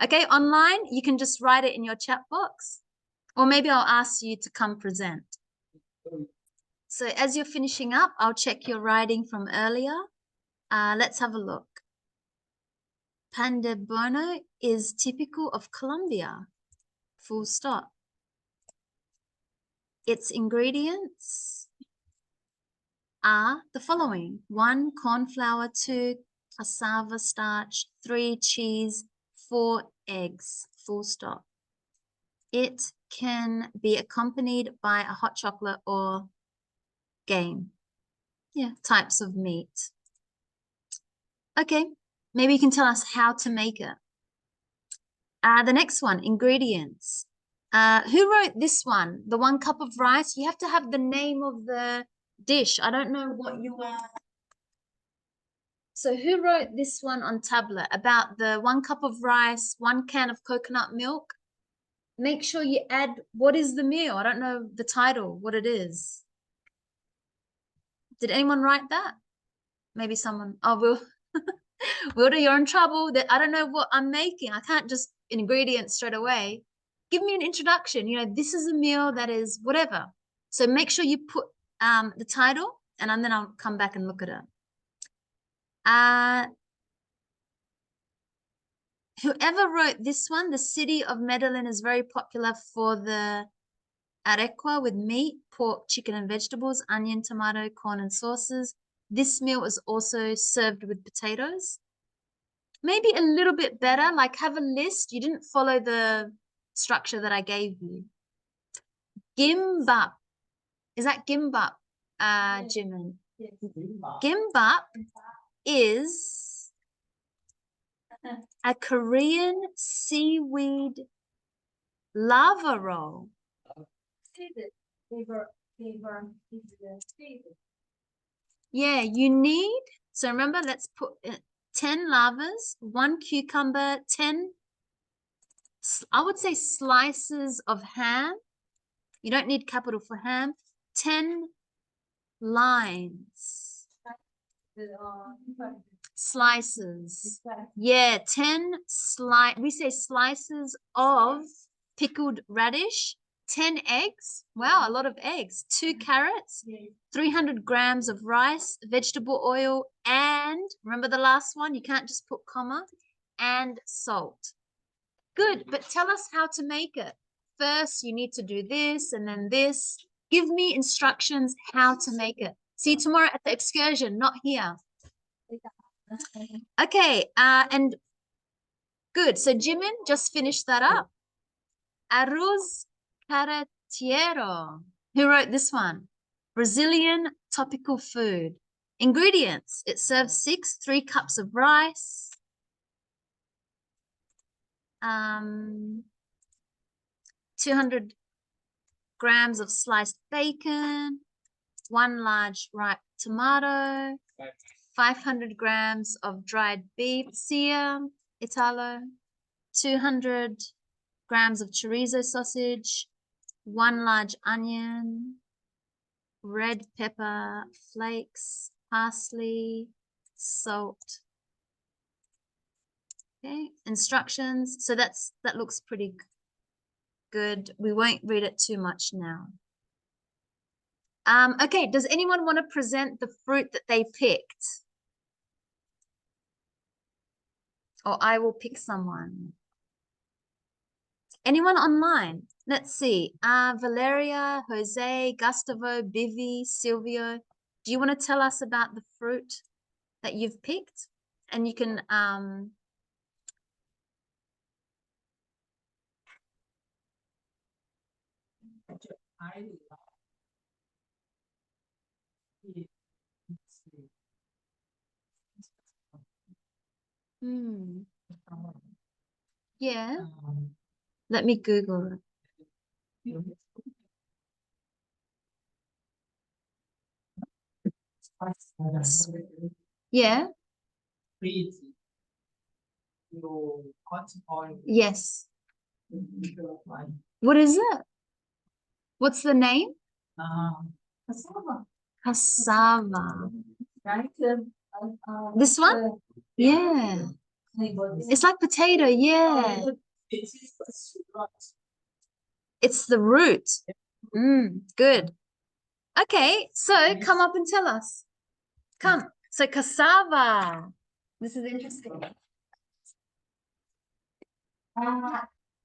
Okay, online, you can just write it in your chat box, or maybe I'll ask you to come present. So as you're finishing up, I'll check your writing from earlier. Let's have a look. Pan de bono is typical of Colombia. Full stop. Its ingredients are the following: 1, corn flour; 2, cassava starch; 3, cheese; 4, eggs. Full stop. It can be accompanied by a hot chocolate or game. Yeah, types of meat. Okay, maybe you can tell us how to make it. The next one, ingredients. Who wrote this one? The 1 cup of rice. You have to have the name of the dish. I don't know what you are. So who wrote this one on tablet about the 1 cup of rice, 1 can of coconut milk? Make sure you add, what is the meal? I don't know the title, what it is. Did anyone write that? Maybe someone. Oh, Wilda, you're in trouble. That I don't know what I'm making. I can't just ingredients straight away. Give me an introduction. You know, this is a meal that is whatever. So make sure you put the title, and then I'll come back and look at it. Whoever wrote this one, the city of Medellin is very popular for the arepa with meat, pork, chicken, and vegetables, onion, tomato, corn, and sauces. This meal is also served with potatoes. Maybe a little bit better, like have a list. You didn't follow the structure that I gave you. Gimbap. Is that gimbap, Jimin? Yes. Gimbap is a Korean seaweed lava roll. Yeah, you need, so remember, let's put 10 lavas, 1 cucumber, 10, I would say slices of ham. You don't need capital for ham. 10 lines. Slices. Yeah, 10 we say slices of pickled radish, 10 eggs. Wow, a lot of eggs. 2 carrots, 300 grams of rice, vegetable oil, and remember the last one? You can't just put comma, and salt. Good, but tell us how to make it. First, you need to do this and then this. Give me instructions how to make it. See you tomorrow at the excursion, not here. Okay, and good. So Jimin just finished that up. Arroz carretiero. Who wrote this one? Brazilian topical food. Ingredients. It serves 3 cups of rice. 200 grams of sliced bacon, 1 large ripe tomato, 500 grams of dried beef, sia, Italo, 200 grams of chorizo sausage, 1 large onion, red pepper flakes, parsley, salt. Okay, instructions. So that looks pretty good. We won't read it too much now. Okay, does anyone want to present the fruit that they picked? Or I will pick someone. Anyone online? Let's see. Valeria, Jose, Gustavo, Bivi, Silvio. Do you want to tell us about the fruit that you've picked? And you can I love it. yeah. Um, Let me Google it. Yeah. pretty. You cotton oil. Yes. Like, What is it? What's the name? cassava. Cassava. Right? This one? Yeah. It's like potato, yeah. It is a sweet. It's the root. Good. Okay, so come up and tell us. Come. So cassava. This is interesting.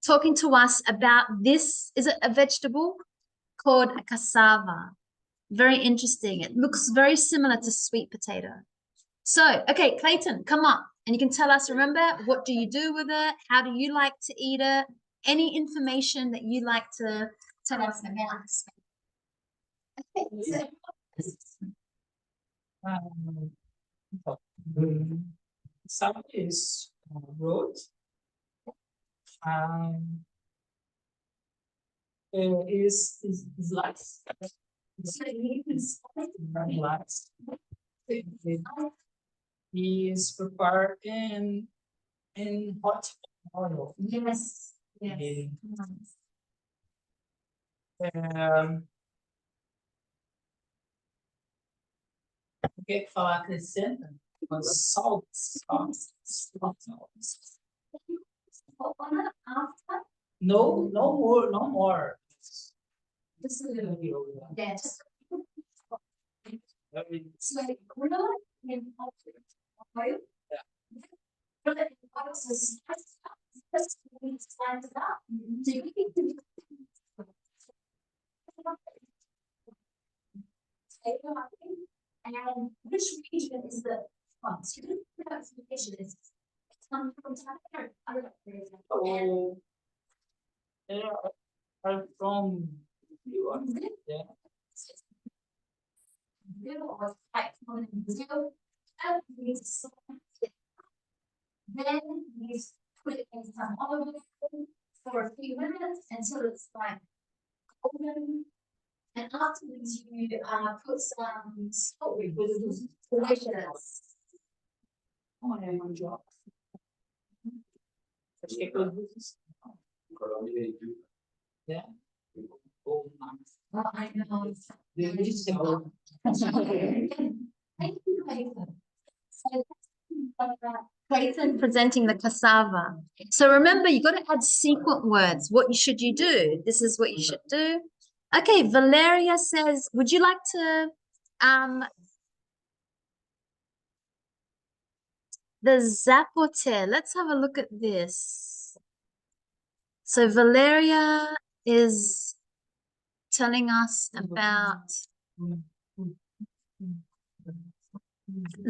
Talking to us about this, is it a vegetable called a cassava? Very interesting. It looks very similar to sweet potato. So, okay, Clayton, come up and you can tell us, remember, what do you do with it? How do you like to eat it? Any information that you like to tell us about. Some is road. Is lights. Very lights. Is prepared in hot oil. Yes. Yes. O que é que fala acrescenta? Salt. No, no more, no more. Just a little bit. Yes. Very- So grill it in oil. Yeah. Grill it in oil, so first we need to stand it up. So you can do and which region is the from? Student pronunciation is coming from China. Oh, they are from US. Yeah. Brazil or quite common in Brazil. and you salt it. Then you put it in some oil for a few minutes until it's like golden. And afterwards you put some salt with delicious. Yeah. Oh, I know. Thank you, Clayton. So, Clayton presenting the cassava. So remember, you got to add sequent words. What should you do? This is what you should do. Okay, Valeria says, would you like to the zapote? Let's have a look at this. So Valeria is telling us about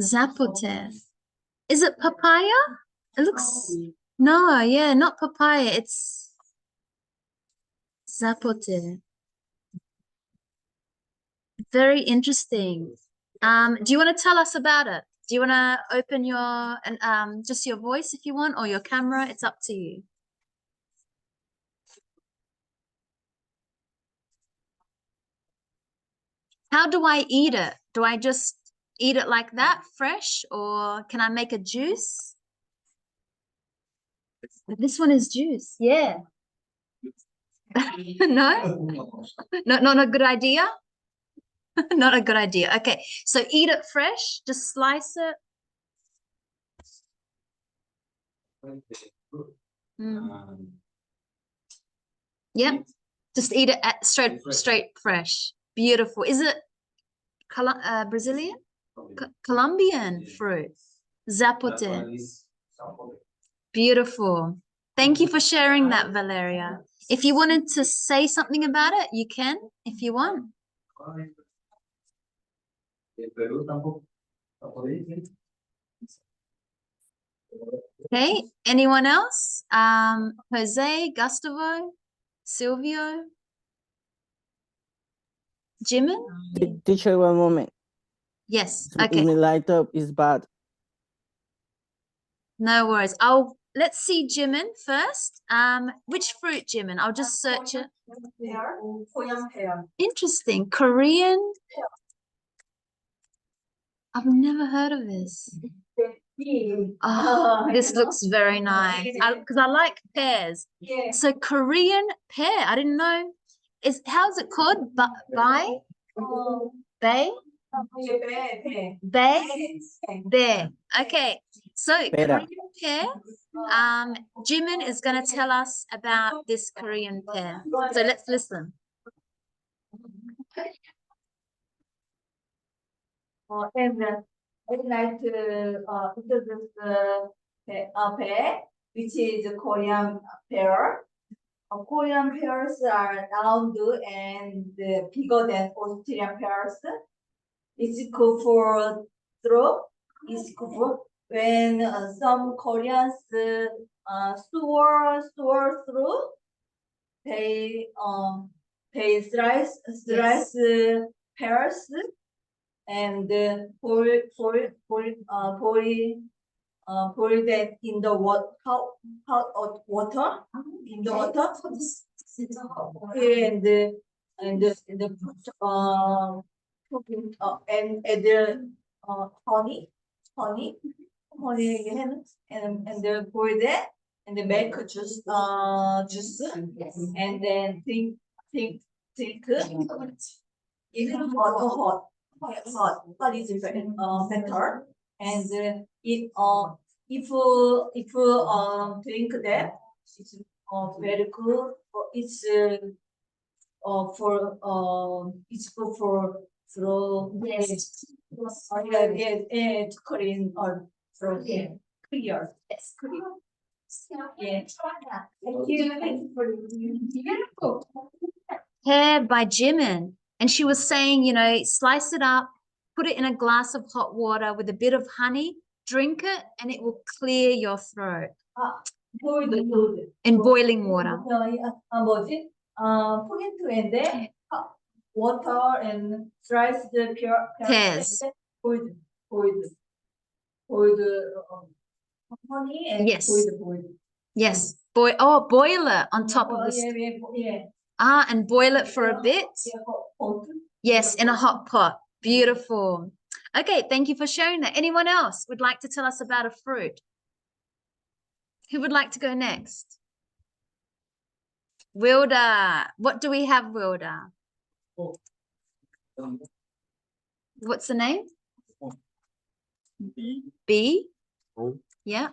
zapote. Is it papaya? It looks no, yeah, not papaya. It's zapote. Very interesting. Do you want to tell us about it? Do you want to open your and just your voice if you want, or your camera? It's up to you. How do I eat it? Do I just eat it like that, fresh, or can I make a juice? This one is juice, yeah. No, not a good idea. Not a good idea. Okay, so eat it fresh, just slice it. Yep, just eat it at straight fresh. Beautiful. Is it Brazilian? Colombian fruit. Zapote. Beautiful. Thank you for sharing that, Valeria. If you wanted to say something about it, you can, if you want. Okay, anyone else? Jose, Gustavo, Silvio, Jimin? Teacher, one moment. Yes, If okay. my laptop is bad. No worries. Let's see Jimin first. Which fruit, Jimin? I'll just search it. Korean pear. Interesting. Korean. I've never heard of this. Oh, this looks very nice. Because I like pears. Yeah. So Korean pear. I didn't know. How's it called? Bai? Bay? Bay? There. Okay. So Pera. Korean pear. Jimin is gonna tell us about this Korean pear. So let's listen. And I'd like to introduce pear, which is a Korean pear. Korean pears are round and bigger than Australian pears. It's good for throat. It's good for when some Koreans sore throat. They slice pears and boil that in the hot water in the water and add the honey and boil that and then make a juice and then drink it's hot is better and if drink that it's very good it's it's good for throat Yes. and clean or throat clear yes clear. Yeah. Thank you for beautiful. Pear by Jimin. And she was saying, slice it up, put it in a glass of hot water with a bit of honey, drink it, and it will clear your throat. In boiling water. 뭐지? put into and water and slice the pears. Pears. Boiled. boiled honey and Yes. boiled. Yes. Boiler on top of the Yeah. and boil it for a bit. Hot. Yes, in a hot pot. Beautiful. Okay, thank you for sharing that. Anyone else would like to tell us about a fruit? Who would like to go next? Wilda. What do we have, Wilda? What's the name? B. Yeah.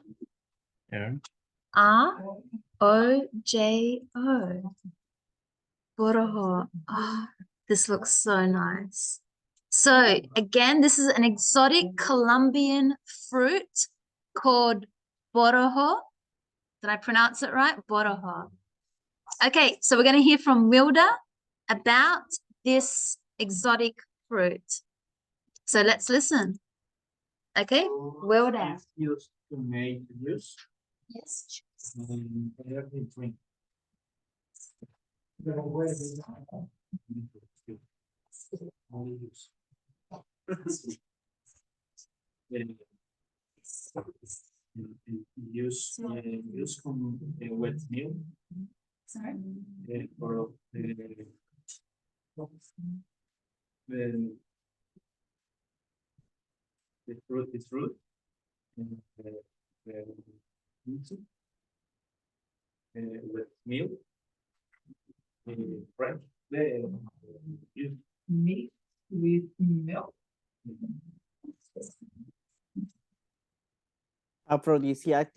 R-O-J-O. Boroho. Oh, this looks so nice. So again, this is an exotic Colombian fruit called borojo. Did I pronounce it right? Borojo. Okay, so we're going to hear from Wilda about this exotic fruit. So let's listen. Okay, Wilda. It's used to make juice Yes. and energy drink. Only use. Use con wet milk Sorry. for the fruit is fruit. With milk, French, use Meat with milk. Aphrodisiac.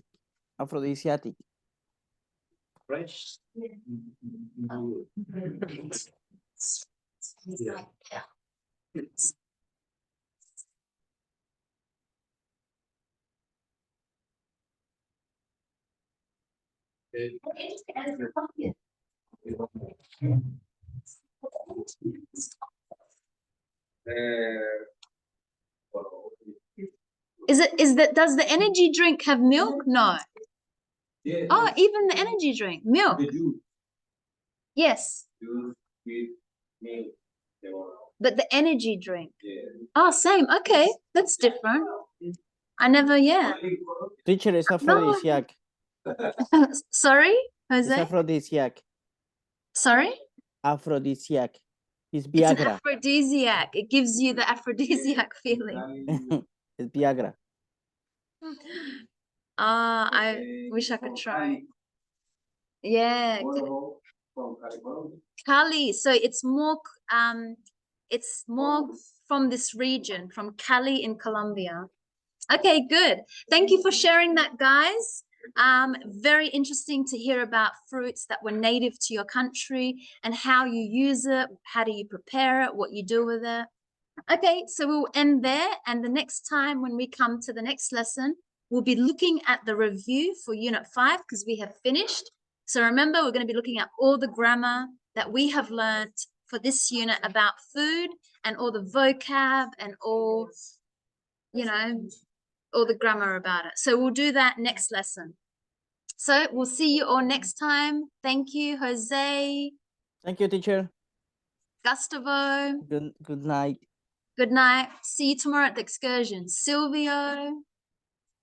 fresh. Yeah. Does the energy drink have milk? No. Yeah. Oh, even the energy drink, milk. The juice, Yes, juice with milk. but the energy drink. Yeah. Oh, same. Okay, that's different. I never, yeah. Teacher is aphrodisiac. Sorry, It's Jose? aphrodisiac. Sorry? Aphrodisiac. It's It's an Viagra. aphrodisiac. It gives you the aphrodisiac feeling. It's Viagra. I wish I could try. Yeah, Cali. So it's more from this region, from Cali in Colombia. Okay, good. Thank you for sharing that, guys. Very interesting to hear about fruits that were native to your country and how you use it, how do you prepare it, what you do with it. Okay, so we'll end there. And the next time when we come to the next lesson, we'll be looking at the review for Unit 5 because we have finished. So remember, we're going to be looking at all the grammar that we have learned for this unit about food and all the vocab and all, all the grammar about it. So we'll do that next lesson. So we'll see you all next time. Thank you, Jose. Thank you, teacher. Gustavo. Good night. Good night. See you tomorrow at the excursion. Silvio,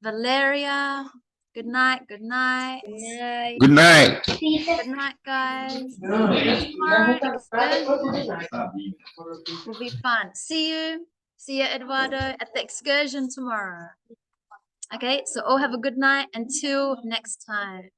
Valeria. Good night. Good night. Good night. Good night, guys. Tomorrow excursion will be fun. See you. See you, Eduardo, at the excursion tomorrow. Okay, so all have a good night until next time.